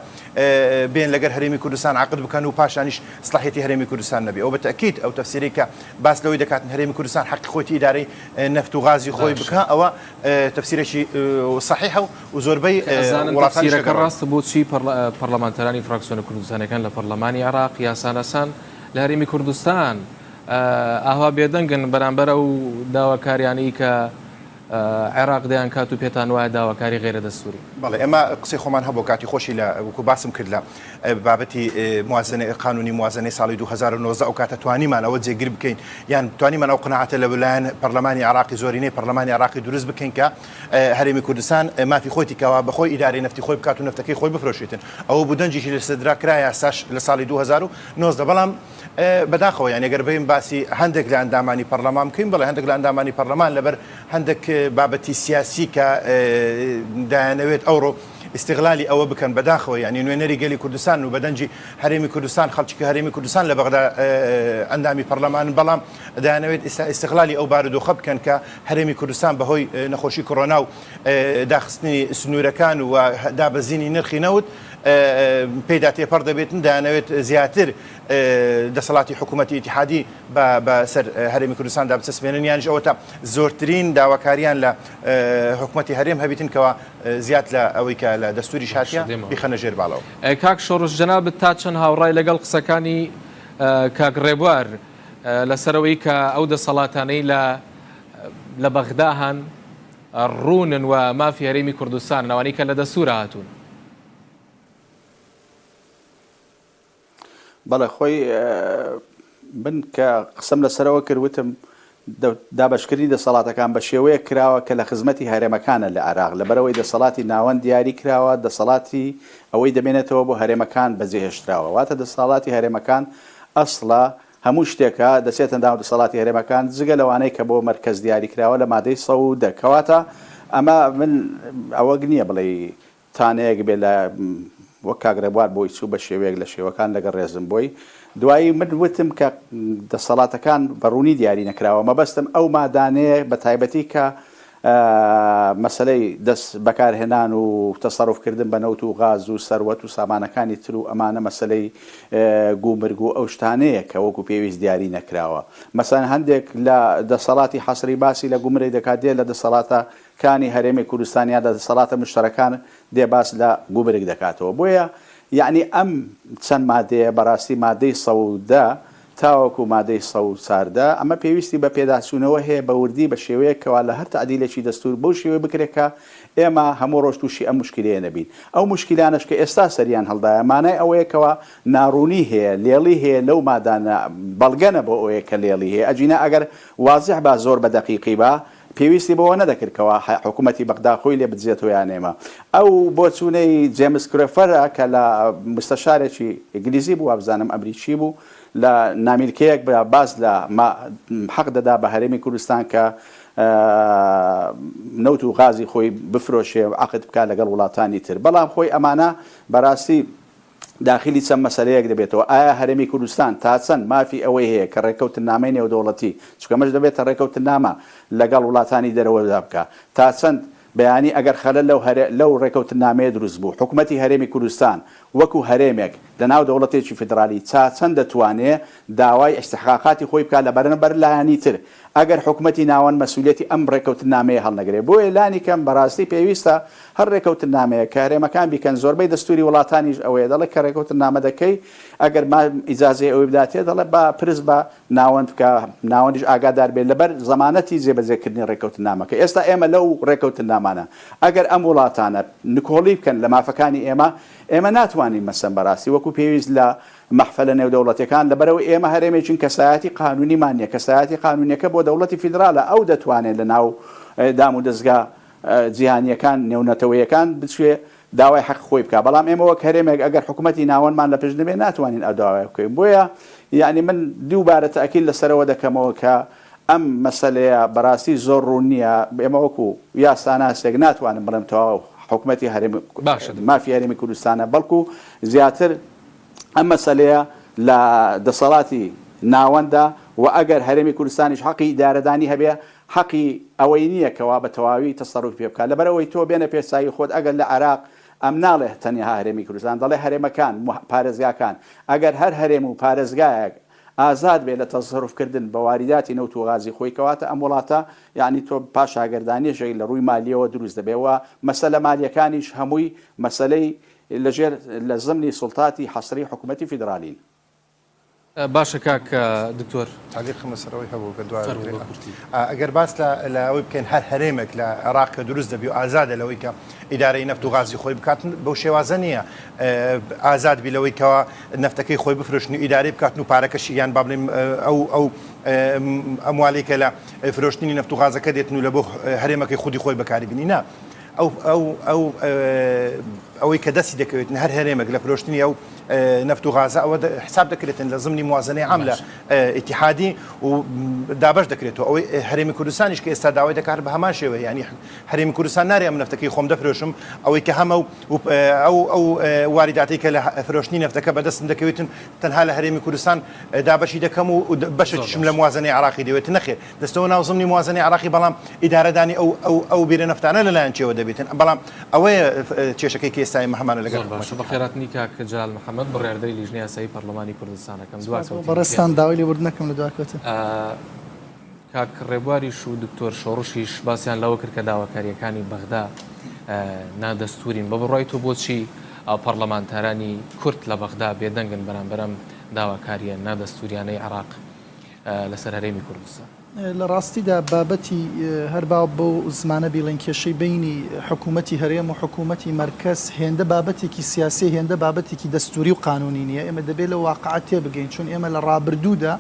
بێن لەگەر هەرێمی کوردستان عقد بکەن و پاشانیش سلاحیەتی هەرێمی کوردستان نەبێ ئەو بەتەکید ئەو تەفسیری کە باس لەوەی دەکاتن هەرێمی کوردستان حەقی خۆتی ئیدارەی نەفت و غازی خۆی بکە ئەوە تەفسیرێکی صحیحە و زۆربەی وڵاتانەکە ڕاستە بۆچی پەرلەمانتەرانی فراکسیۆنە کوردستانەکان لە پەرلەمانی عێراق یاسانەسان لە هەرێمی کوردستان ئاوا بێدەنگن بەرامبەر ئەو داواکاریانەی کە عێراق دەیان کات و پێتان وایە داواکاری غێرە دەستوری بەڵێ ئێمە قسەی خۆمان هەبوو کاتی خۆشی لە وەکو باسم کرد لە بابەتی موازنەی قانونی موازنەی ساڵی 2019 ئەو کاتە توانیمان ئەوە جێگیر بکەین یان توانیمان ئەو قناعەتە لە لایەن پەرلەمانی عێراقی زۆرینەی پەرلەمانی عێراقی دروست بکەین کە هەرێمی کوردستان مافی خۆیتی کەوا بەخۆی ئیدارەی نەفتی خۆی بکات و نەفتەکەی خۆی بفرۆشێتن ئەوە بودەنجێکی لەسەردرا کرایە ساش لە ساڵی 2019 بەڵام بەداخەوە یان ئەگەر بێین باسی هەندێک لە ئەندامانی پەرلەمان بکەین بەڵێ هەندێک لە ئەندامانی پەرلەمان لەبەر هەندێک بابەتی سیاسی کە دایانەوێت ئەوڕۆ استغلالی ئەوە بکەن بەداخەوە یعنی نوێنەری گەلی کوردستان و بەدەنجی هەرێمی کوردستان خەڵکی هەرێمی کوردستان لە بەغدا ئەندامی پەرلەمانن بەڵام دایانەوێت استغلالی ئەو بارودۆخە بکەن کە هەرێمی کوردستان بەهۆی نەخۆشی کۆڕۆنا و داخستنی سنوورەکان و دابەزینی نرخی نەوت پێدا تێپەڕ دەبێتن دایانەوێت زیاتر دەسەڵاتی حکوومەتی ئیتیحادی بەسەر هەرێمی کوردستان دابچەسپێنن یانش ئەوە تا زۆرترین داواکاریان لە حکوومەتی هەرێم هەبیتن کەەوە زیات لە ئەوەی کە لە دەستوری شاتیە بیخەنە ژێر باڵەوە. کاک شۆڕش جەنابەت تا چەند هاوڕای لەگەڵ قسەکانی کاک ڕێبوار لەسەرەوەی کە ئەو دەسەڵاتانەی لە بەغدا هەن ڕوونن و مافی هەرێمی کوردستان ناوانی کە لە دەسوورە هاتوون. بەڵێ خۆی بن کە قسم لەسەرەوە کردوتم دابشکردنی دەسەڵاتەکان بە شێوەیە کراوە کە لە خزمەتی هەرێمەکانە لە عێراق لەبەرەوەی دەسەڵاتی ناوەند دیاری کراوە دەسەڵاتی ئەوەی دەمێنێتەوە بۆ هەرێمەکان بەجێهێشتراوە واتە دەسەڵاتی هەرێمەکان ئەسڵە هەموو شتێکە دەچێتە ناو دەسەڵاتی هەرێمەکان جگە لەوانەیە کە بۆ مەرکەز دیاری کراوە لە مادەی 110 کەواتە ئەمە من ئەوە نییە بڵێ تانەیەک بێ لە وەک کاگرێبوار بۆی چوو بە شێوەیەک لە شێوەکان لەگەڵ ڕێزم بۆی دوایی من وتم کە دەسەڵاتەکان بەڕوونی دیاری نەکراوە مەبەستم ئەو مادانەیە بە تایبەتی کە مەسلەی دەست بەکارهێنان و تەسەڕوفکردن بە نەوت و غاز و سەروەت و سامانەکانی تر و ئەمانە مەسلەی گومرگ و ئەو شتانەیە کە وەکو پێویست دیاری نەکراوە مەسەن هەندێک لە دەسەڵاتی حەسری باسی لە گومرەی دەکات دێ لە دەسەڵاتە کانی هەرێمی کوردستانیا دەسەڵاتە مشتەرەکان دێ باس لە گومرگ دەکاتەوە بۆیە یعنی ئەم چەند مادەیە بەڕاستی مادەی 110 تاوەکو مادەی 114 ئەمە پێویستی بە پێداچوونەوە هەیە بە وردی بە شێوەیەکەوە لە هەر تعدیلێکی دەستور بەو شێوەیە بکرێتکە ئێمە هەموو ڕۆژ تووشی ئەم مشکلەیە نەبین ئەو مشکلانش کە ئێستا سەریان هەڵدایە مانای ئەوەیەکەوە ناڕوونی هەیە لێڵی هەیە لەو مادانە بەڵگەنە بۆ ئەوەیە کە لێڵی هەیە ئەجینە ئەگەر وازح با زۆر بە دەقیقی بە پێویستی بەوە نەدەکردکەوە حکوومەتی بەغدا خۆی لێ بجێتەوە یان ئێمە ئەو بۆ چوونەی جێمس کرۆفەرە کە لە مستەشارێکی ئینگلیزی بوو وابزانم ئەمریکی بوو لە نامیلکەیەک باز لە حەق دەدا بە هەرێمی کوردستان کە نەوت و غازی خۆی بفرۆشێ عقد بکات لەگەڵ وڵاتانی تر بەڵام خۆی ئەمانە بەڕاستی داخلی چەند مەسەلەیەک دەبێتەوە ئایا هەرێمی کوردستان تا چەند مافی ئەوەی هەیە کە ڕێکەوتنامەی نێودەوڵەتی چکەمەش دەبێتە ڕێکەوتنامە لەگەڵ وڵاتانی دەرەوەدا بکە تا چەند بەیانی ئەگەر خەلە لەو ڕێکەوتنامەیە دروست بوو حکوومەتی هەرێمی کوردستان وەکو هەرێمێک لەناو دەوڵەتێکی فیدرالی چەند دەتوانێت داوای ئیستحقاقاتی خۆی بکات لە بەرامبەر لایانی تر ئەگەر حکوومەتی ناوەند مەسئولیەتی ئەم ڕێکەوتنامەیە هەڵنەگرێت بۆ ئێلانی کەم بەڕاستی پێویستە هەر ڕێکەوتنامەیە کە هەرێمەکان بیکەن زۆربەی دەستوری وڵاتانیش ئەوەیە دەڵێ کە ڕێکەوتنامە دەکەی ئەگەر ئیجازەی ئەوەی بداتێ دەڵێ بە پرس بە ناوەند بکە ناوەندیش ئاگادار بێت لەبەر زەمانەتی جێبەجێکردنی ڕێکەوتنامەکە ئێستا ئێمە لەو ڕێکەوتنامانە ئەگەر ئەم وڵاتانە نکۆڵی بکەن لە مافەکانی ئێمە ناتوانین مەسەن بەڕاستی وەکو پێویست لە مەحفەلە نێودەوڵەتەکان لەبەرەوەی ئێمە هەرێمێکین کەسایەتی قانونیمان نیە کەسایەتی قانونیەکە بۆ دەوڵەتی فیدراالە ئەو دەتوانێت لە ناو دام و دەستگا جیهانیەکان نێونەتەوەیەکان بچێ داوای حەق خۆی بکە بەڵام ئێمە وەک هەرێمێک ئەگەر حکوومەتی ناوەندمان لە پێش نبێ ناتوانین ئەو داوای بکەین بۆیە یعنی من دووبارە تاکید لەسەرەوە دەکەمەوە کە ئەم مەسەلەیە بەڕاستی زۆر ڕوون نییە ئێمە وەکو یاساناسێک ناتوانم بڵێم تەواو حکوومەتی مافی هەرێمی کوردستانە بەڵکو زیاتر ئەم مەسەلەیە لە دەسەڵاتی ناوەندە و ئەگەر هەرێمی کوردستانیش حەقی ئیدارەدانی هەبێ حەقی ئەوەی نییە کەوا بە تەواوی تەسەڕوف پێ بکات لەبەرەوەی تۆ بێنە پێسایی خۆت ئەگەر لە عێراق ئەم ناڵێ تەنیا هەرێمی کوردستان دەڵێ هەرێمەکان پارێزگاکان ئەگەر هەر هەرێم و پارێزگایەک ئازاد بێ لە تەسەڕوفکردن بە واریداتی نەوت و غازی خۆی کەواتە ئەم وڵاتە یعنی تۆ پاش ئاگەردانیەشەی لە ڕووی مالیەوە دروست دەبێەوە مەسەلە مالیەکانیش هەمووی مەسەلەی لەژێر لە زمنی سوڵتاتی حەسری حکوومەتی فیدرالین. باشە کاک دکتۆر تعلیقم لەسەرەوەی هەبوو کە دوای ئەگەر باس لە ئەوەی بکەین هەر هەرێمێک لە عێراق کە دروست دەبی و ئازادە لەوەی کە ئیدارەی نەفت و غازی خۆی بکاتن بەو شێوازە نییە ئازاد بی لەوەی کەەوە نەفتەکەی خۆی بفرۆشتن و ئیدارەی بکاتن و پارەکەشی یان با بڵێم ئەو ئەموالی کە لە فرۆشتنی نەفت و غازەکە دێتن و لە بۆ هەرێمەکەی خودی خۆی بەکاری بینی نا ئەو ئەوەی کە دەستی دەکەوێت هەر هەرێمێک لە فرۆشتنی ئەو نەفت و غازە ئەوە حساب دەکرێتن لە ضمنی موازنەی عام لە ئیتیحادی و دابش دەکرێتەوە ئەوەی هەرێمی کوردستانیش کە ئێستا داوای دەکات بە هەمان شێوە ینی هەرێمی کوردستان نارێ ئەم نەفتەکەی خۆم دەفرۆشم ئەوەی کە هەمە ئەو واریداتی کە لە فرۆشتنی نەفتەکە بەدەستم دەکەوێتن تەنها لە هەرێمی کوردستان دابشی دەکەم و بەشێکیشم لە موازنەی عراقی دەوێت نەخێر دەستەوە ناو ضمنی موازنەی عراقی بەڵام ئیدارەدانی ئەو بیرە نەفتانە لەلایەن چێوە دەبێتن بەڵام ئەوەیە کێشەکەی کە ئێستای مەهمانە لەگەڵ بەخێراتنی کاک جلال محەممەد بڕیاردەی لیژنەی یاسایی پەرلەمانی کوردستانەکەم بەڕێستان داوای لێبوردن نەکەم لە دواکەوتە کاک ڕێبواریش و دکتۆر شۆڕشیش باسییان لەوە کرد کە داواکاریەکانی بەغدا نادەستورین بە بڕای تۆ بۆچی پەرلەمانتارانی کورد لە بەغدا بێدەنگن بەرامبەرم داواکاریە نادەستوریانەی عراق لەسەر هەرێمی کوردستان لە ڕاستیدا بابەتی هەرباو بۆ زمانە بیڵێنکێشەی بینی حکوومەتی هەرێم و حکوومەتی مرکز هێندە بابەتێکی سیاسی هێندە بابەتێکی دەستوری و قانونی نیە ئێمە دەبێت لە واقعات تێبگەین چون ئێمە لە ڕابردوودا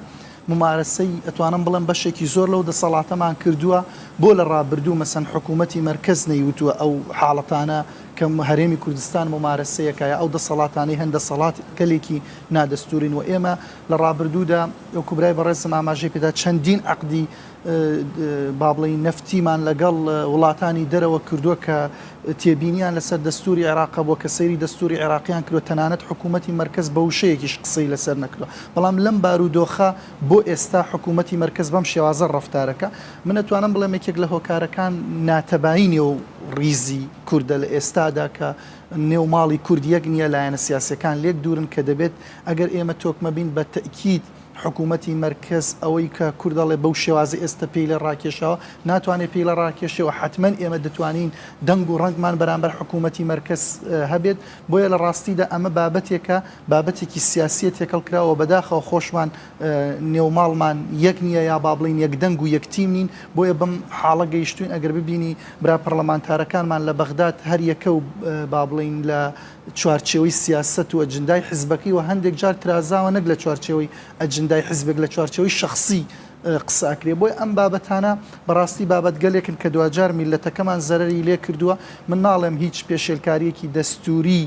ممارەسەی ئەتوانم بڵم بەشێکی زۆر لەو دەسەڵاتەمان کردووە بۆ لە ڕابردوو مەسەن حکوومەتی مرکز نەیوتووە ئەو حاڵەتانە کە هەرێمی کوردستان ممارەسەیەکایە ئەو دەسەڵاتانەی هەندە سەڵات گەلێکی نادەستورین و ئێمە لە ڕابردوودا ئەو کوبرای بەڕێزم ئاماژەی پێدا چەندین عەقدی با بڵێین نەفتیمان لەگەڵ وڵاتانی دەرەوە کردووە کە تێبینیان لەسەر دەستوری عێراق بۆ کە سەیری دەستوری عێراقیان کردو تەنانەت حکوومەتی مرکز بە وشەیەکیش قسەی لەسەر نەکردو بەڵام لەم بارودۆخە بۆ ئێستا حکوومەتی مرکز بەم شێوازە ڕەفتارەکە من ئەتوانم بڵێم یەکێک لە هۆکارەکان ناتەباینی و ریزی کوردە لە ئێستادا کە نێوماڵی کورد یەک نییە لایەنە سیاسەکان لێک دوورن کە دەبێت ئەگەر ئێمە تۆکمە بین بە تەکید حکوومەتی مرکز ئەوەی کە کوردەڵێ بەو شێوازی ئێستا پێی لە ڕاکێشەوە ناتوانێت پێی لە ڕاکێشەوە حتمما ئێمە دەتوانین دەنگ و ڕەنگمان بەرامبەر حکوومەتی مرکز هەبێت بۆیە لە ڕاستیدا ئەمە بابەتێکە بابەتێکی سیاسیە تێکەڵ کراوە بەداخەوە خۆشمان نێوماڵمان یەک نییە یا با بڵین یەک دەنگ و یەکتیم نین بۆیە بم حاڵە گەیشتوین ئەگەر ببینی برا پەرلەمانتارەکانمان لە بەغداد هەر یەکە و با بڵین لە چوارچێوەی سیاست و ئەجندای حیزبەکەی و هەندێک جار ترازاوە نەک لە چوارچێوەی ئەجندای حیزبێک لە چوارچێوەی شخصی قساکرێ بۆی ئەم بابەتانە بەڕاستی بابەت گەلێکن کە دوجار میلەتەکەمان زەرری لێ کردووە من ناڵێم هیچ پێشێلکاریەکی دەستوری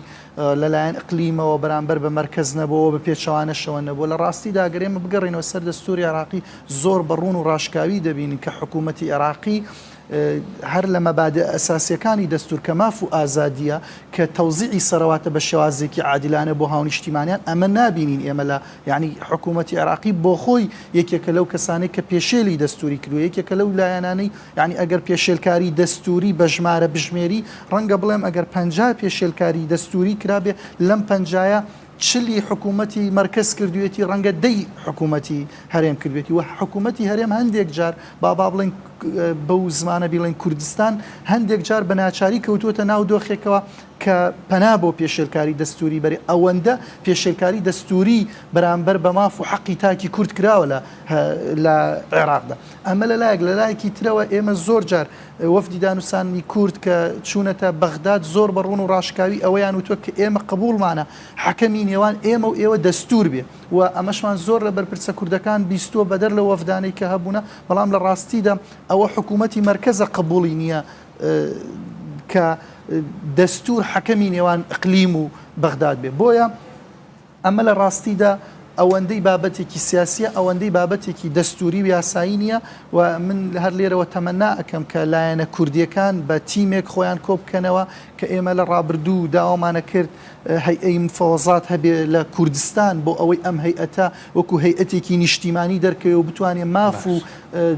لەلایەن ئەقلیمەوە بەرامبەر بە مرکز نەبەوە بە پێچەوانەشەوە نەبووە لە ڕاستی داگەرێمە بگەڕێنەوە سەر دەستوری عراقی زۆر بەڕوون و ڕاشکاوی دەبینین کە حکوومەتی عراقی هەر لە مەبادە ئەساسیەکانی دەستور کە ماف و ئازادیە کە تەوزیعی سەرەواتە بە شێوازێکی عادلانە بۆ هاونیشتیمانیان ئەمە نابینین ئێمە لە یعنی حکوومەتی عراقی بۆ خۆی یەکێکە لەو کەسانەی کە پێشێلی دەستوری کردو یەکێکە لەو لایەنانەی یعنی ئەگەر پێشێلکاری دەستوری بە ژمارە بژمێری ڕەنگە بڵێم ئەگەر 50 پێشێلکاری دەستوری کرابێ لەم 50 چلی حکوومەتی مرکز کردوێتی ڕەنگە دەی حکوومەتی هەرێم کردوێتی و حکوومەتی هەرێم هەندێک جار با بڵێن بەو زمانە بیڵێن کوردستان هەندێک جار بە ناچاری کەوتوتە ناو دۆخێکەوە کە پەنا بۆ پێشێلکاری دەستوری بەری ئەوەندە پێشێلکاری دەستوری بەرامبەر بە ماف و حەقی تاکی کورد کراوە لە عێراقدا ئەمە لەلایەک لەلایەکی ترەوە ئێمە زۆر جار وەفدی دانووسانی کورد کە چوونەتە بەغداد زۆر بەڕوون و ڕاشکاوی ئەوەیان وتوە کە ئێمە قبولمانە حەکەمی نێوان ئێمە و ئێوە دەستور بێ و ئەمەشمان زۆر لە بەرپرسە کوردەکان بیستووە بەدەر لە وەفدانەی کە هەبوونە بەڵام لە ڕاستیدا ئەوە حکوومەتی مرکزە قبولی نییە کە دەستور حەکەمی نێوان ئەقلیم و بەغداد بێ بۆیە ئەمە لە ڕاستیدا ئەوەندەی بابەتێکی سیاسیە ئەوەندەی بابەتێکی دەستوری و یاسایی نییە و من هەر لێرەوە تەمەنا ئەەکەم کە لایەنە کوردیەکان بە تیمێک خۆیان کۆ بکەنەوە کە ئێمە لە ڕابردوو داوامانە کرد هەیئەی مفەوەزات هەبێ لە کوردستان بۆ ئەوەی ئەم هەیئەتە وەکو هەیئەتێکی نیشتیمانی دەرکەوێ و بتوانێت ماف و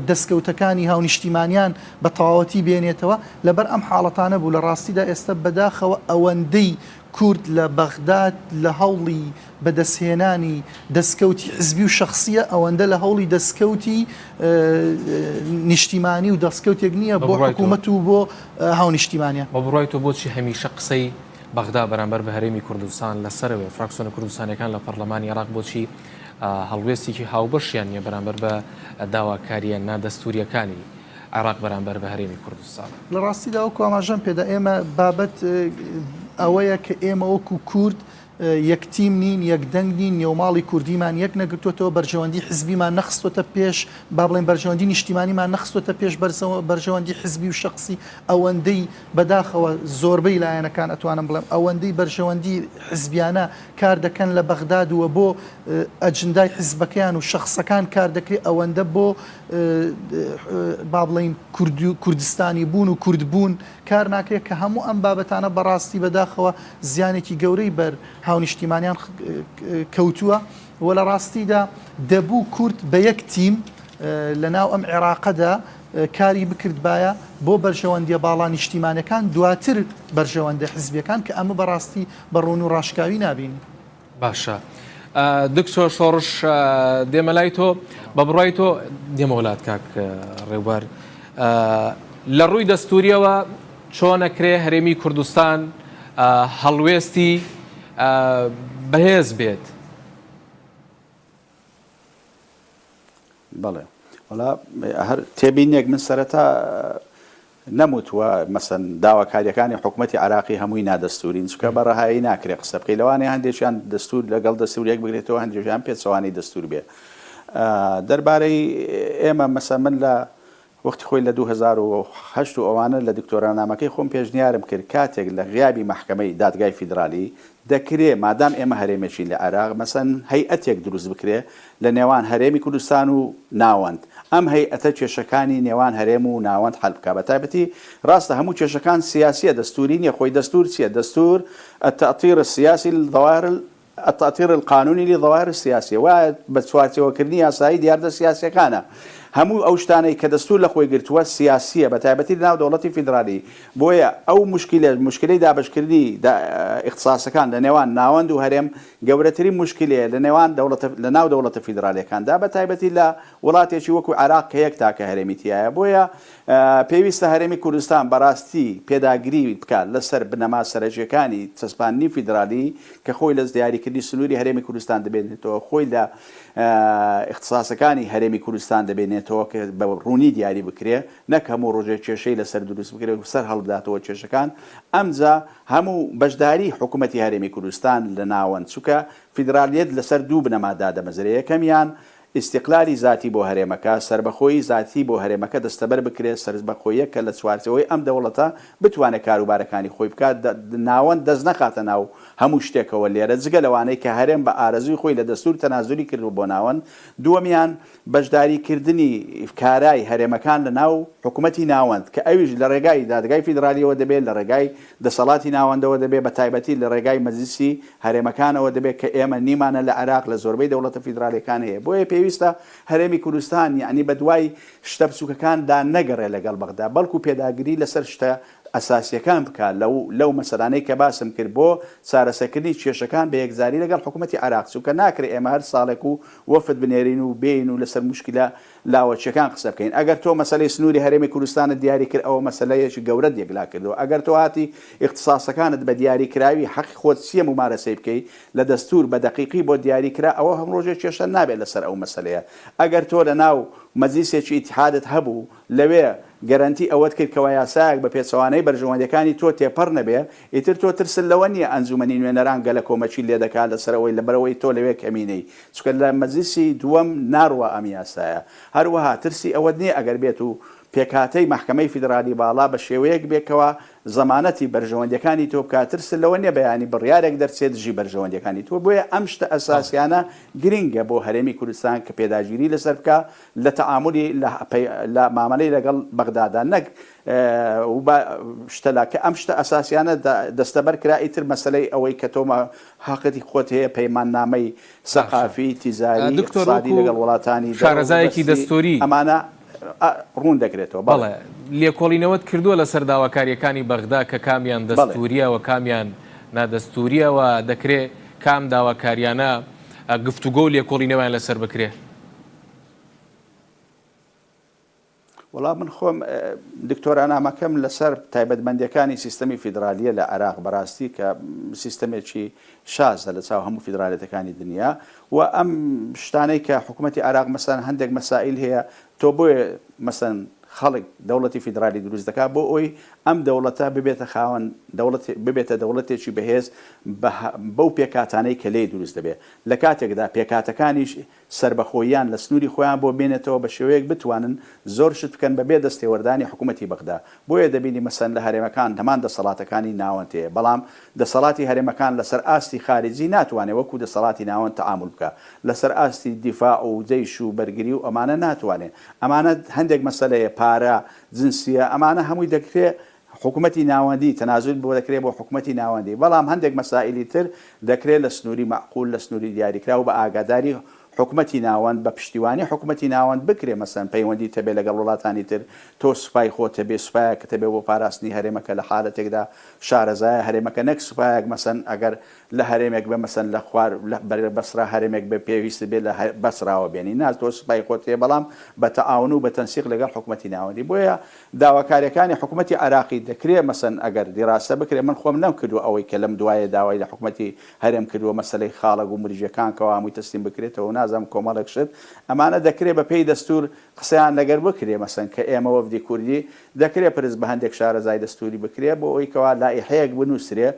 دەستکەوتەکانی هاونیشتیمانیان بە تەواوەتی بێنێتەوە لەبەر ئەم حاڵەتانە بوو لە ڕاستیدا ئێستا بەداخەوە ئەوەندەی کورد لە بەغداد لە هەوڵی بەدەستهێنانی دەستکەوتی حزبی و شخصیە ئەوەندە لە هەوڵی دەستکەوتی نیشتیمانی و دەستکەوتێک نییە بۆ حکوومەت و بۆ هاونیشتیمانیان بە بڕای تۆ بۆچی هەمیشە قسەی بەغدا بەرامبەر بە هەرێمی کوردستان لەسەرەوە فراکسیۆنە کوردستانەکان لە پەرلەمانی عێراق بۆچی هەڵوێستێکی هاوبەشیان نیە بەرامبەر بە داواکاریە نادەستوریەکانی عێراق بەرامبەر بە هەرێمی کوردستان لە ڕاستیدا وەکو ئاماژەم پێدا ئێمە بابەت ئەوەیە کە ئێمە وەکو کورد یەکتیم نین یەکدەنگ نین نێوماڵی کوردیمان یەک نەگرتوێتەوە بەرژەوەندی حزبیمان نەخستۆتە پێش با بڵێن بەرژەوەندی نیشتیمانیمان نەخستۆتە پێش بەرژەوەندی حزبی و شخصی ئەوەندەی بەداخەوە زۆربەی لایەنەکان ئەتوانم بڵێم ئەوەندەی بەرژەوەندی حزبیانە کار دەکەن لە بەغداد وە بۆ ئەجندای حزبەکەیان و شخصەکان کار دەکرێت ئەوەندە بۆ با بڵێن کوردستانی بوون و کوردبوون کار ناکرێت کە هەموو ئەم بابەتانە بەڕاستی بەداخەوە زیانێکی گەورەی بەر هاونیشتیمانیان کەوتووە و لە ڕاستیدا دەبوو کورد بە یەک تیم لە ناو ئەم عێراقەدا کاری بکرد باە بۆ بەرژەوەندیە باڵا نیشتیمانەکان دواتر بەرژەوەندە حزبیەکان کە ئەمە بەڕاستی بەڕۆن و ڕاشکاوی نابین. باشە دکتۆر شۆڕش دێمە لای تۆ بە بڕای تۆ دێمە وڵات کاک ڕێبوار لە ڕووی دەستوریەوە چۆنەکرێ هەرێمی کوردستان هەڵوێستی بەهێز بێت؟ بەڵێ وڵا هەر تێبینێک من سەرەتا نەموتوە مەسەن داواکاریەکانی حکوومەتی عراقی هەمووی نادەستورین چکە بەڕەهایی ناکرێت قسە بکەی لەوانەیە هەندێکیان دەستور لەگەڵ دەستوریەک بگرێتەوە هەندێکیان پێچەوانی دەستور بێ دەربارەی ئێمە مەسە من لە وەختی خۆی لە 2008 ئەوانە لە دکتۆرانامەکەی خۆم پێشنیارم کرد کاتێک لە غیابی محکەمەی دادگای فیدرالی دەکرێت مادام ئێمە هەرێمێکی لە عێراق مەسەن هەیئەتێک دروست بکرێ لە نێوان هەرێمی کوردستان و ناوەند ئەم هەیئەتە کێشەکانی نێوان هەرێم و ناوەند حەل بکە بە تایبەتی ڕاستە هەموو کێشەکان سیاسیە دەستوری نیە خۆی دەستور چییە دەستور التأطير السياسي للظواهر التأطير القانوني للظواهر السياسية و بەچوارچێوەکردنی یاسایی دیاردە سیاسیەکانە هەموو ئەو شتانەی کە دەستور لە خۆی گرتووە سیاسیە بە تایبەتی ناو دەوڵەتی فیدرالی بۆیە ئەو مشکلەی دابشکردنی اختصاسەکان لە نێوان ناوەند و هەرێم گەورەترین مشکلەیە لە ناو دەوڵەتە فیدرالیەکاندا بە تایبەتی لە وڵاتێکی وەکو عێراق کە یەک تاکە هەرێمیتیایە بۆیە پێویستە هەرێمی کوردستان بەڕاستی پێداگیری بکات لەسەر بنەما سەرەکیەکانی چەسپاندنی فیدرالی کە خۆی لە دیاریکردنی سنووری هەرێمی کوردستان دەبێنێتەوە خۆی لە اختصاسەکانی هەرێمی کوردستان دەبێنێتەوە کە بە ڕوونی دیاری بکرێ نەک هەموو ڕۆژێک کێشەی لەسەر دروست بکرێت و سەر هەڵبداتەوە کێشەکان ئەمجا هەموو بەشداری حکوومەتی هەرێمی کوردستان لە ناوەند چووکە فیدرالیەت لەسەر دوو بنەمادا دەمەزرێ یەکەمیان استقلالی ذاتی بۆ هەرێمەکە سربەخۆی ذاتی بۆ هەرێمەکە دەستەبەر بکرێت سربەخۆیە کە لە چوارچەوەی ئەم دەوڵەتە بتوانێت کاروبارەکانی خۆی بکات ناوەند دەست نەخاتە ناو هەموو شتێکەوە لێرە جگە لەوانەیە کە هەرێم بە ئارەزوی خۆی لە دەستور تەنازولی کردو بۆ ناوەند دووەمیان بەشداریکردنی کارای هەرێمەکان لە ناو حکوومەتی ناوەند کە ئەویش لە ڕێگای دادگای فیدرالیەوە دەبێت لە ڕێگای دەسەڵاتی ناوەندەوە دەبێت بە تایبەتی لە ڕێگای مەجلیسی هەرێمەکانەوە دەبێت کە ئێمە نیمانە لە عێراق لە زۆربەی دەوڵەتە فیدرالیەکان هەیە بۆیە پێویستە هەرێمی کوردستان یعنی بە دوای شتە بچووکەکاندا نەگەڕێ لەگەڵ بەغدا بەڵکو پێداگیری لەسەر شتە ئەساسیەکان بکات لەو مەسەلانەی کە باسم کرد بۆ چارەسەرکردنی کێشەکان بە یەکجاری لەگەڵ حکوومەتی عێراق چووکە ناکرێت ئێمە هەر ساڵێک و وەفد بنێرین و بین و لەسەر مشکلە لاوەچیەکان قسە بکەین ئەگەر تۆ مەسەلەی سنووری هەرێمی کوردستانت دیاری کرد ئەوە مەسەلەیەکی گەورە یەکلا کردەوە ئەگەر تۆ هاتی اختصاسەکانت بە دیاریکراوی حەقی خۆت چیە ممارەسەی بکەی لە دەستور بە دەقیقی بۆ دیاریکرا ئەوە هەم ڕۆژێک کێشە نابێت لەسەر ئەو مەسەلەیە ئەگەر تۆ لە ناو مەجلیسێکی ئیتحادت هەبوو لەوێ گەرانتی ئەوەت کرد کەوە یاسایەک بە پێچەوانەی بەرژەوەندەکانی تۆ تێپەڕ نەبێ ئیتر تۆ ترسل لەوە نییە ئەنجومەنی نوێنەران گەلە کۆمەچی لێ دەکات لەسەرەوەی لەبەرەوەی تۆ لەوێ کەمینەی چکە لە مەجلیسی دووەم ناڕوە ئەم یاسایە هەروەها ترسی ئەوەت نییە ئەگەر بێت و پێکاتەی محکەمەی فیدرالی باڵا بە شێوەیەک بێکەوە زەمانەتی بەرژەوەندەکانی تۆ بکات ترس لەوە نیە بەیانی بڕیارێک دەرچێت دژی بەرژەوەندەکانی تۆ بۆیە ئەم شتە ئەساسیانە گرنگە بۆ هەرێمی کوردستان کە پێداگیری لەسەر بکە لە تەعاملی لە مامەلەی لەگەڵ بەغدادا نەک شتەلا کە ئەم شتە ئەساسیانە دەستەبەر کرا ئیتر مەسەلەی ئەوەی کە تۆمە حقەتی خۆت هەیە پەیماننامەی سەقافی تیزاری اقتصادی لەگەڵ وڵاتانی شارەزایەکی دەستوری ئەمانە ڕوون دەکرێتەوە بەڵێ لێکۆڵینەوەت کردووە لەسەر داواکاریەکانی بەغدا کە کامیان دەستوریەوە کامیان نادەستوریەوە دەکرێت کام داواکاریانە گفتوگۆ و لێکۆڵینەوەیان لەسەر بکرێ وەڵام من خۆم دکتۆرانامەکەم لەسەر تایبەتمەندیەکانی سیستەمی فیدرالیە لە عێراق بەڕاستی کە سیستەمێکی شازە لە چاو هەموو فیدرالیەتەکانی دنیا و ئەم شتانەی کە حکوومەتی عێراق مەسەن هەندێک مەسائل هەیە تۆ بۆیە مەسەن خەڵک دەوڵەتی فیدرالی دروست دەکات بۆ ئەوی ئەم دەوڵەتە ببێتە خاوەن ببێتە دەوڵەتێکی بەهێز بەو پێکاتانەی کە لێ دروست دەبێت لە کاتێکدا پێکاتەکانیش سربەخۆیان لە سنووری خۆیان بۆ بێنێتەوە بە شێوەیەک بتوانن زۆر شت بکەن بەبێ دەستێوەردانی حکوومەتی بەغدا بۆیە دەبینی مەسەن لە هەرێمەکان هەمان دەسەڵاتەکانی ناوەندەیە بەڵام دەسەڵاتی هەرێمەکان لەسەر ئاستی خارجی ناتوانێت وەکو دەسەڵاتی ناوەند تەعامل بکە لەسەر ئاستی دیفاع و جەیش و بەرگری و ئەمانە ناتوانێت ئەمانە هەندێک مەسەلەیە پارە جنسیە ئەمانە هەمووی دەکرێت حکوومەتی ناوەندی تەنازل بۆ دەکرێت بۆ حکوومەتی ناوەندی بەڵام هەندێک مەسائلی تر دەکرێت لە سنووری معقول لە سنووری دیاریکرا و بە ئاگاداری حکوومەتی ناوەند بە پشتیوانی حکوومەتی ناوەند بکرێ مەسەن پەیوەندی تەبێ لەگەڵ وڵاتانی تر تۆ سوپای خۆت تەبێ سوپایە کە تەبێ بۆ پاراستنی هەرێمەکە لە حالەتێکدا شارەزایە هەرێمەکە نەک سوپایەک مەسەن ئەگەر لە هەرێمێک بە مەسەن لە خوار بەسرا هەرێمێک بە پێویست بێت لە بەسراوە بێنی ناز تۆ سوپای خۆت هەیە بەڵام بە تەعاون و بە تەنسیق لەگەڵ حکوومەتی ناوەندی بۆیە داواکاریەکانی حکوومەتی عراقی دەکرێت مەسەن ئەگەر دیراسە بکرێ من خۆم نەمکردو ئەوەی کە لەم دوایە داوای لە حکوومەتی هەرێم کردووە مەسەلەی خاڵک و مریژەکان کەوا هەمووی تەسلیم بکرێتەوە نازانم کۆمەڵێک شت ئەمانە دەکرێت بە پێی دەستور قسەیان لەگەر بکرێ مەسەن کە ئێمە وەفدی کوردی دەکرێت پرس بە هەندێک شارەزای دەستوری بکرێ بۆ ئەوی کەوا لایحەیەک بنووسرێ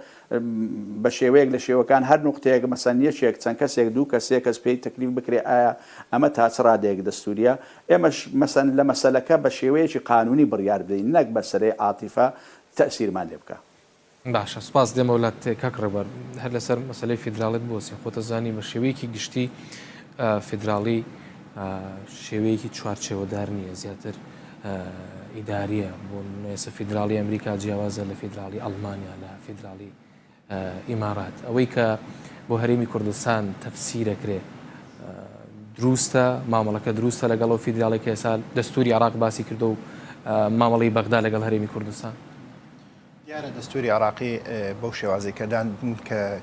بە شێوەیەک لە شێوەکان هەر نقطەیەک مەسەن یەکێک چەند کەسێک دوو کەسێک کەس پێی تەکلیف بکرێ ئایا ئەمە تا چ ڕادەیەک دەستوریە ئێمەش مەسەن لە مەسەلەکە بە شێوەیەکی قانونی بڕیار بدەین نەک بەسەرەی عاتیفە تەسیرمان لێ بکە. باشە سپاس دێمە وڵات کاک ڕێبەر هەر لەسەر مەسەلەی فیدراڵیت بۆسی خۆتە زانی بە شێوەیەکی گشتی فیدراڵی شێوەیەکی چوارچێوەدار نییە زیاتر ئیداریە بۆ نوێسە فیدراڵی ئەمریکا جیاوازە لە فیدراڵی ئەڵمانیا لە فیدراڵی ئیمارات ئەوەی کە بۆ هەرێمی کوردستان تەفسیرەکرێ دروستە مامەڵەکە دروستە لەگەڵەوە فیدراڵێکی ئێستا دەستوری عراق باسی کردو و مامەڵەی بەغدا لەگەڵ هەرێمی کوردستان دیارە دەستوری عراقی بەو شێوازەی کەدان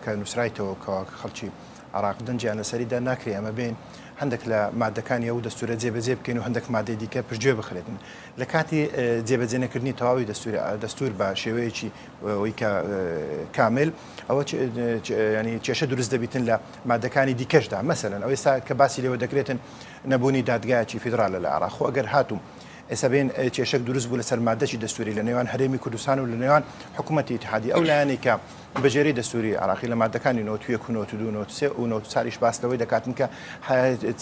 کە نووسرایتەوە کە خەڵکی عراق دەنجیان لەسەریدا ناکرێ ئەمە بین هەندێک لە مادەکانی ئەو دەستورە جێبەجێ بکەین و هەندێک مادەی دیکە پشتگوێ بخرێتن لە کاتی جێبەجێنەکردنی تەواوی دەستور بە شێوەیەکی ئەوەی کە کامل ئەوە ینی کێشە دروست دەبیتن لە مادەکانی دیکەشدا مەسەلەن ئەو ئێستا کە باسی لێوە دەکرێتن نەبوونی دادگایەکی فیدراڵە لە عراق خۆ ئەگەر هاتووم ئێستا بین کێشەک دروست بوو لەسەر مادەی دەستوری لە نێوان هەرێمی کوردستان و لە نێوان حکوومەتی ئیتحادی ئەو لایەنێک کە بەژێری دەستوری عراقی لە مادەکانی 92 و 93 باستەوەی دەکاتن کە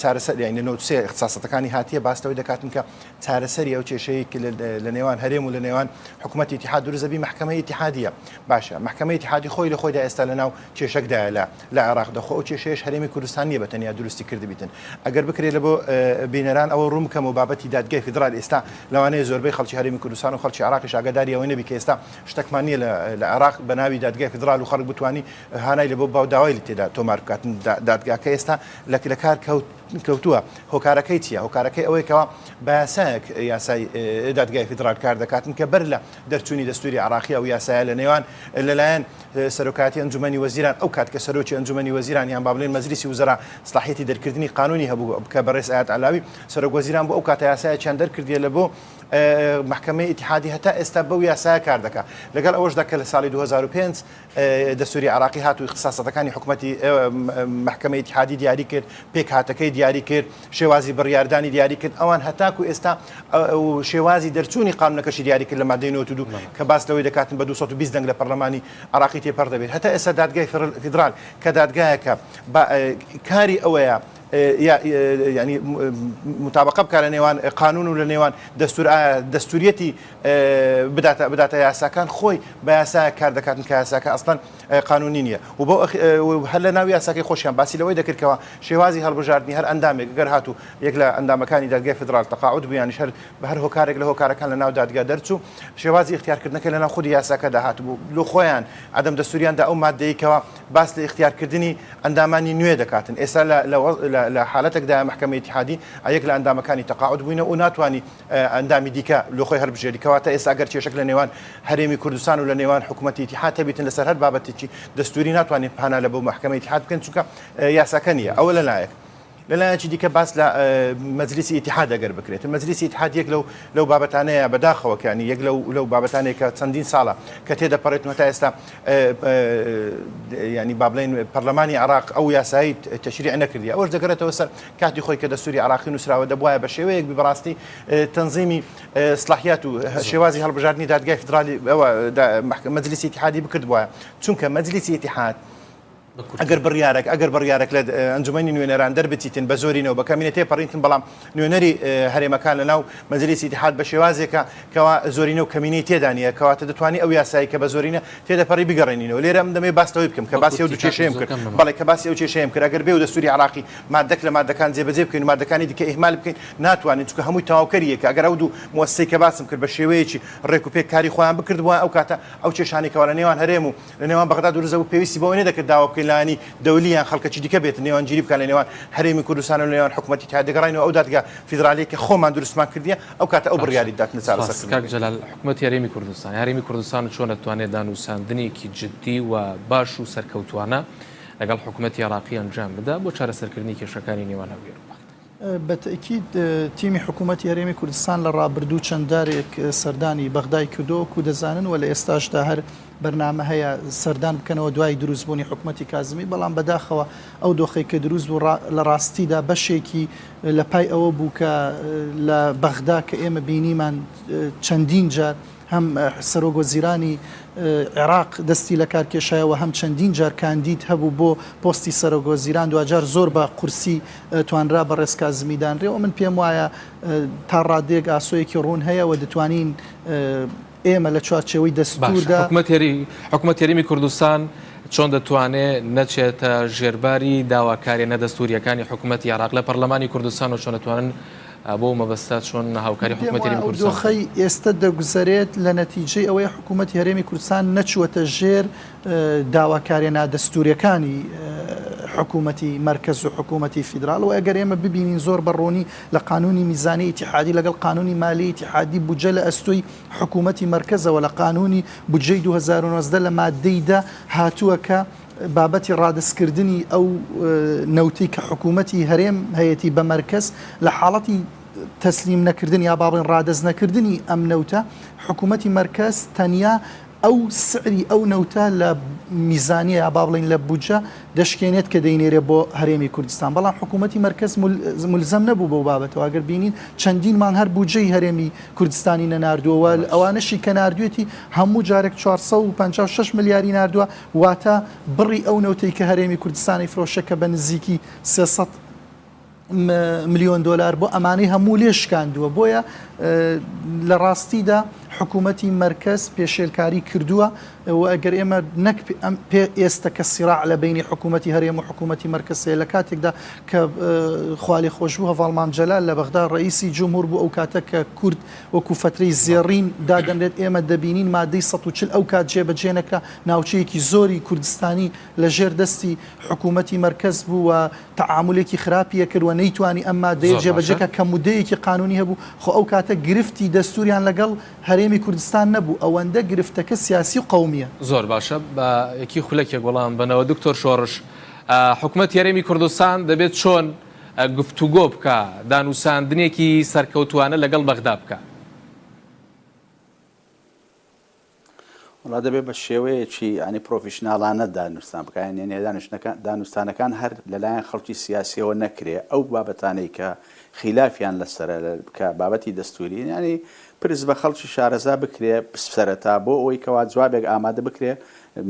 چارەسەر یعنی 93 اختصاصەتەکانی هاتیە باستەوەی دەکاتن کە چارەسەری ئەو کێشەیە لە نێوان هەرێم و لە نێوان حکوومەتی ئیتحاد دروست دەبی محکەمەی ئیتحادیە باشە محکەمەی ئیتحادی خۆی لە خۆیدا ئێستا لەناو کێشەکدایە لە عراق دەخۆ ئەو کێشەیەش هەرێمی کوردستان نیە بەتەنیا دروستی کردبیتن ئەگەر بکرێت لە بۆ بینەران ئەوە ڕوومکەم و بابەتی دادگای فیدرال ئێستا لەوانەیە زۆربەی خەڵکی هەرێمی کوردستان و خەڵکی عراقیش ئاگاداری ئەوەی نەبی کە ئێستا شتێکمان نیە لە عراق بە ناوی دادگای فیدرال و خەڵک بتوانی هانای لە بۆ باوداوای تێدا تۆمار بکاتن دادگاکە ئێستا لە کار کەوتووە هۆکارەکەی چیە هۆکارەکەی ئەوەیەکەوە بە یاسایەک یاسای دادگای فیدرال کار دەکاتن کە بەر لە دەرچوونی دەستوری عراقی ئەو یاسایە لە نێوان لەلایەن سەرۆکاتی ئەنجومەنی وەزیران ئەو کات کە سەرۆکی ئەنجومەنی وەزیران یان با بڵێن مەجلیسی وزەرا سلاحیەتی دەرکردنی قانونی هەبوو بکە بەڕێز ئاەت علاوی سەرۆک وەزیران بۆ ئەو کاتە یاسایەکیان دەرکردیە لە بۆ محکمەی ئیتحادی هەتا ئێستا بەو یاسایە کار دەکات لەگەڵ ئەوەشدا کە لە ساڵی 2005 دەستوری عراقی هاتووی اختصاصەتەکانی حکوومەتی محکمەی ئیتحادی دیاری کرد پێک هاتەکەی دیاری کرد شێوازی بڕیاردانی دیاری کرد ئەوان هەتاکو ئێستا شێوازی دەرچوونی قانونەکەشی دیاری کرد لە مادەی 92 کە باس لەوەی دەکاتن بە 220 دەنگ لە پەرلەمانی عراقی تێپەر دەبێت هەتا ئێستا دادگای فیدرال کە دادگایەکە کاری ئەوەیە ینی مطابقە بکە لە نێوان قانون و لە نێوان دەستوریەتی بداتە یاساکان خۆی بە یاسایە کار دەکاتن کە یاساکە ئەسڵەن قانونی نییە و بۆ هەر لە ناو یاساکەی خۆشیان باسی لەوەی دەکردکەوە شێوازی هەڵبژاردننی هەر ئەندامێک گەر هاتوو یەک لە ئەندامەکانی دادگای فیدرال تەقاعود بوویانیش هەر بە هەر هۆکارێک لە هۆکارەکان لە ناو دادگا دەرچوو شێوازی اختیارکردنەکە لە ناو خودی یاساکەدا هاتبوو لە خۆیان ئەدەم دەستوریاندا ئەو مادەیەکەوە باس لە اختیارکردنی ئەندامانی نوێ دەکاتن ئێستا لە حالەتێکدا محکمەی ئیتحادی یەک لە ئەندامەکانی تەقاعود بووینە و ناتوانانی ئەندامی دیکە لە خۆی هەربژێریکەوە تا ئێستا گەر کێشەک لە نێوان هەرێمی کوردستان و لە نێوان حکوومەتی ئیتحاد هەبیتن لەسەر هەر بابەتێکی دەستوری ناتوانین پانا لە بۆ محکمەی ئیتحاد بکەن چونکە یاساکە نییە ئەوە لەلایەک لەلایەنی دیکە باس لە مەجلیسی ئیتیحاد ئەگەر بکرێت مەجلیسی ئیتیحاد یەک لەو بابەتانەیە بەداخەوەکانی یەک لەو بابەتانەیە کە چەندین ساڵە کە تێدەپەڕێتەوە تا ئێستا ینی با بڵێن پەرلەمانی عراق ئەو یاسایی تەشریع نەکردی ئەوەش دەگەڕێتەوە سەر کاتی خۆی کە دەستوری عراقی نووسراوە دەبوایە بە شێوەیەک بەڕاستی تەنظیمی سلاحیات و شێوازی هەڵبژاردننی دادگای فدرالی مەجلیسی ئیتیحادی بکردبووە چونکە مەجلیسی ئیتیحاد ئەگەر بڕیارێک لە ئەنجومەنی نوێنەران دەربچیتن بە زۆرینەوە بە کەمینەتێ پەڕینتن بەڵام نوێنەری هەرێمەکان لە ناو مەجلیسی ئیتیحاد بە شێوازێکە کەوا زۆرینە و کەمینەی تێدانە کەواتە دەتوانانی ئەو یاسایی کە بە زۆرینە تێدەپەڕی بگەڕێنینەوە لێرە ئەم دەمێ باستەوەی بکەم کە باسی ئەو دوو کێشەیەم کرد بەڵێ کە باسی ئەو کێشەیەم کرد ئەگەر بێ و دەستوری عراقی مادەک لە مادەکان جێبەجێ بکەین و مادەکانی دیکە ئیهمال بکەین ناتوانین چونکە هەمووی تەواوکەریەکە ئەگەر ئەو دوو موەسسەی کە باسم کرد بە شێوەیەکی ڕێک و پێک کاری خۆیان بکردبووە ئەو کاتە ئەو کێشانێک کە لە نێوان هەرێم و لە نێوان بەغداد و ڕزە و پێویستی بەوە نەدەکرد داوا بکەین لانی دەولیان خەڵکەی دیکە بێت نێوان گیری بکەن لە نێوان هەرێمی کوردستان و لە نێوان حکوومەتی دەگەڕینەوە ئەو دادگا فیدرالی کە خۆمان دروستمان کردیە ئەو کاتە ئەو بڕیاری داتنە چارەسەر کاک جەلال حکوومەتی هەرێمی کوردستان هەرێمی کوردستان چۆن دەتوانێت دانووساندنێکی جدی و باش و سەرکەوتوانە لەگەڵ حکوومەتی عراقی ئەنجام بدا بۆ چارەسەرکردنی کێشەکانی نێوان هەولێر و بەتەکید تیمی حکوومەتی هەرێمی کوردستان لە ڕابردوو چەنددارێک سەردانی بەغدای کردۆ و دەزانن و لە ئێستاشدا هەر بەرنامە هەیە سەردان بکەنەوە دوای دروستبوونی حکوومەتی کازمی بەڵام بەداخەوە ئەو دۆخەی کە دروست بوو لە ڕاستیدا بەشێکی لە پای ئەوە بوو کە لە بەغدا کە ئێمە بینیمان چەندین جار هەم سەرۆگۆزیرانی عێراق دەستی لە کارکێشایەوە هەم چەندین جار کاندید هەبوو بۆ پۆستی سەرۆگۆزیران دوجار زۆر بە قورسی توانرا بە ڕێزکازمیدانرێەوە من پێم وایە تا ڕادێک ئاسۆیەکی ڕوون هەیە و دەتوانین ئێمە لە چوارچێوەی دەستوردا حکوومەت هەرێمی کوردستان چۆن دەتوانێت نەچێتە ژێرباری داواکاری نەدەستوریەکانی حکوومەتی عراق لە پەرلەمانی کوردستان و چۆن دەتوانن بۆ مەبەستا چۆن هاوکاری حکوومەتی هەرێمی کوردستان دۆخەی ئێستا دەگوزارێت لە نەتیجەی ئەوەی حکوومەتی هەرێمی کوردستان نەچووەتە ژێر داواکاریە نادەستوریەکانی حکوومەتی مرکز و حکوومەتی فیدرال و ئەگەر ئێمە ببینین زۆر بەڕۆنی لە قانونی میزانی ئیتیحادی لەگەڵ قانونی مالی ئیتیحادی بودجە لە ئەستۆی حکوومەتی مرکزەوە لە قانونی بودجەی 2019 لە مادەیدا هاتووە کە بابەتی ڕادستکردنی ئەو نەوتی کە حکوومەتی هەرێم هەیەی بە مرکز لە حاڵەتی تەسلیم نەکردنی یا بابڵین ڕادەز نەکردنی ئەم نەوتە حکوومەتی مرکز تەنیا ئەو سعری ئەو نەوتە لە میزانیە یا با بڵین لە بودجە دەشکێنێت کە دەینێرێ بۆ هەرێمی کوردستان بەڵام حکوومەتی مرکز ملزەم نەبوو بۆ بابەتەوە ئەگەر بینین چەندین مان هەر بودجەی هەرێمی کوردستانی نەناردووە ئەوانەشی کە ناردوێتی هەموو جارێک 456 ملیاری ناردووە واتە بڕی ئەو نەوتەی کە هەرێمی کوردستانی فرۆشەکە بە نزیکی 300 ملیۆن دلار بۆ ئەمانەی هەموو لێشکاندووە بۆیە لە ڕاستیدا حکوومەتی مرکز پێشێلکاری کردووە و ئەگەر ئێمە نەک ئێستا کە سیراع لە بینی حکوومەتی هەرێم و حکوومەتی مرکزێ لە کاتێکدا کە خوالی خۆشبوو هەڤاڵمان جەلال لە بەغدا ڕئیسی جمهور بوو ئەو کاتە کە کورد وەکو فترەی زێڕین دادەنرێت ئێمە دەبینین مادەی 140 ئەو کات جێبەجێنەکە ناوچەیەکی زۆری کوردستانی لە ژێر دەستی حکوومەتی مرکز بوو و تەعاملێکی خراپیە کردوە نەیتوانی ئەم مادەیە جێبەجێکە کە مودەیەکی قانونی هەبوو خۆ ئەو کاتە گرفتی دەستوریان لەگەڵ هەرێمی کوردستان نەبوو ئەوەندە گرفتەکە سیاسی و قومیە زۆر باشە بە یەکی خولەکێک وەڵام بنەوە دکتۆر شۆڕش حکوومەتی هەرێمی کوردستان دەبێت چۆن گفتوگۆ بکە دانووساندنێکی سەرکەوتوانە لەگەڵ بەغدا بکە وڵا دەبێت بە شێوەیەکی ینی پرۆفیشناڵانە دانوستان بکەن یعنی دانوستانەکان هەر لەلایەن خەڵکی سیاسیەوە نەکرێ ئەو بابەتانەی کە خلافیان لەسەر بکە بابەتی دەستوری ینی پرس بە خەڵکی شارەزا بکرێ سەرەتا بۆ ئەوەی کەوا جوابێک ئامادە بکرێ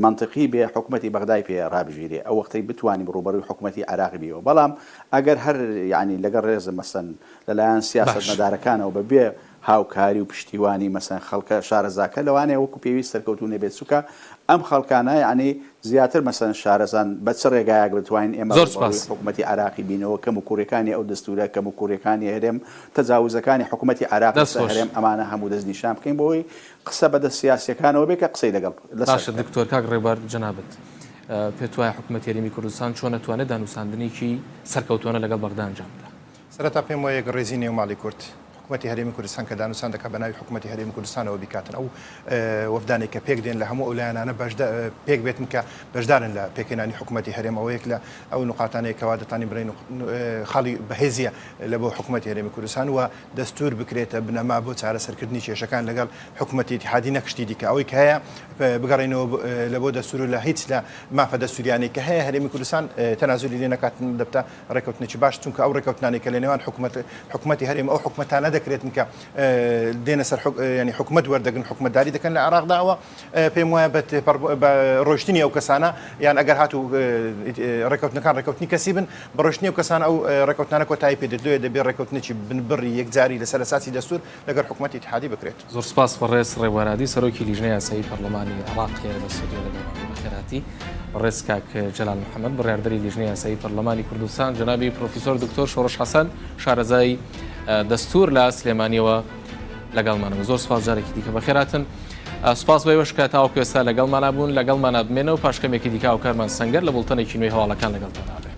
منطقی بێ حکوومەتی بەغدای پێ ڕابژیرێ ئەو وەختەی بتوانین ڕوبەڕووی حکوومەتی عراقی بیەوە بەڵام ئەگەر هەر ینی لەگەڵ ڕێزە مەسەن لەلایەن سیاست مەدارەکانەوە بەبێ هاوکاری و پشتیوانی مەسەن خەڵکە شارەزاکە لەوانەیە وەکو پێویست سەرکەوتو نەبێت چووکە ئەم خەڵکانە ینی زیاتر مەسەن شارەزان بە چ ڕێگایەک بتوانین ئێمە حکوومەتی عراقی بینەوە کەم و کوڕەکانی ئەو دەستورە کەم و کوڕەکانی هەرێم تەجاوزەکانی حکوومەتی عراق هەرێم ئەمانە هەموو دەستنیشان بکەین بۆی قسە بەدە سیاسیەکانەوە بێ کە قسەی لەگەڵ باشە دکتۆر کاک ڕێبەر جەنابەت پێت وایە حکوومەتی هەرێمی کوردستان چۆن دەتوانێت دانووساندنێکی سەرکەوتوانە لەگەڵ بەغدا ئەنجام بدات سەرەتا پێم وایە ڕێزی نێوماڵی کورد حکوومەتی هەرێمی کوردستان کە دانوستان دەکات بە ناوی حکوومەتی هەرێمی کوردستانەوە بیکاتن ئەو وەفدانێک کە پێک دێن لە هەموو ئەولایانانە پێک بێتن کە بەشدارن لە پێکێنانی حکوومەتی هەرێم ئەوەیەک لە ئەو نقاطانەیە کەوا دەتانی بڕین خاڵی بەهێزیە لە بۆ حکوومەتی هەرێمی کوردستان و دەستور بکرێتە بنەما بۆ چارەسەرکردنی کێشەکان لەگەڵ حکوومەتی اتحادی نەکشتی دیکە ئەوەی کە هەیە بگەڕێنەوە لە بۆ دەستور لە هیچ لە مافە دەستوریانی کە هەیە هەرێمی کوردستان تەنازولی لێ نەکاتن دەبتە ڕێکەوتنێکی باش چونکە ئەو ڕێکەوتنانی کە لە نێوان حکوومەتی هەرێم ئەو حکوومەتانە دەکرێتن کە دێنە سەر ینی حکوومەت وەردەگرن حکوومەتداری دەکەن لە عراقداوە پێم وایە بە ڕۆشتنی ئەو کەسانە یان ئەگەر هاتوو ڕێکەوتنەکان ڕێکەوتنی کەسی بن بە ڕۆشتنی ئەو کەسانە ئەو ڕێکەوتنانە کۆتایی پێدەدوێ دەبێت ڕێکەوتنێکی بنبڕی یەکجاری لەسەر ئەساسی دەستور لەگەر حکوومەتی اتحادی بکرێت. زۆر سپاس بەڕێز ڕێوەرادی سەرۆکی لیژنەی یاسایی پەرلەمانی عراق لێرە لە ستودیۆ لەگەڵمان بەخێراتی بەڕێز کاک جەلال محەممەد بڕیاردەری لیژنەی یاسایی پەرلەمانی کوردستان جنابی پرۆفیسۆر دکتۆر شۆڕش حەسەن شارەزای دەستور لە سلێمانیەوە لەگەڵمانەوە زۆر سپاس جارێکی دیکە بەخێراتن سپاس بەوەش کە تاوە پێستا لەگەڵمانە بوون لەگەڵمانە بمێنەوە پاشکەمێکی دیکە و کارمان سەنگەر لە بڵتەنێکی نوێی هەواڵەکان لەگەڵتان نابێت.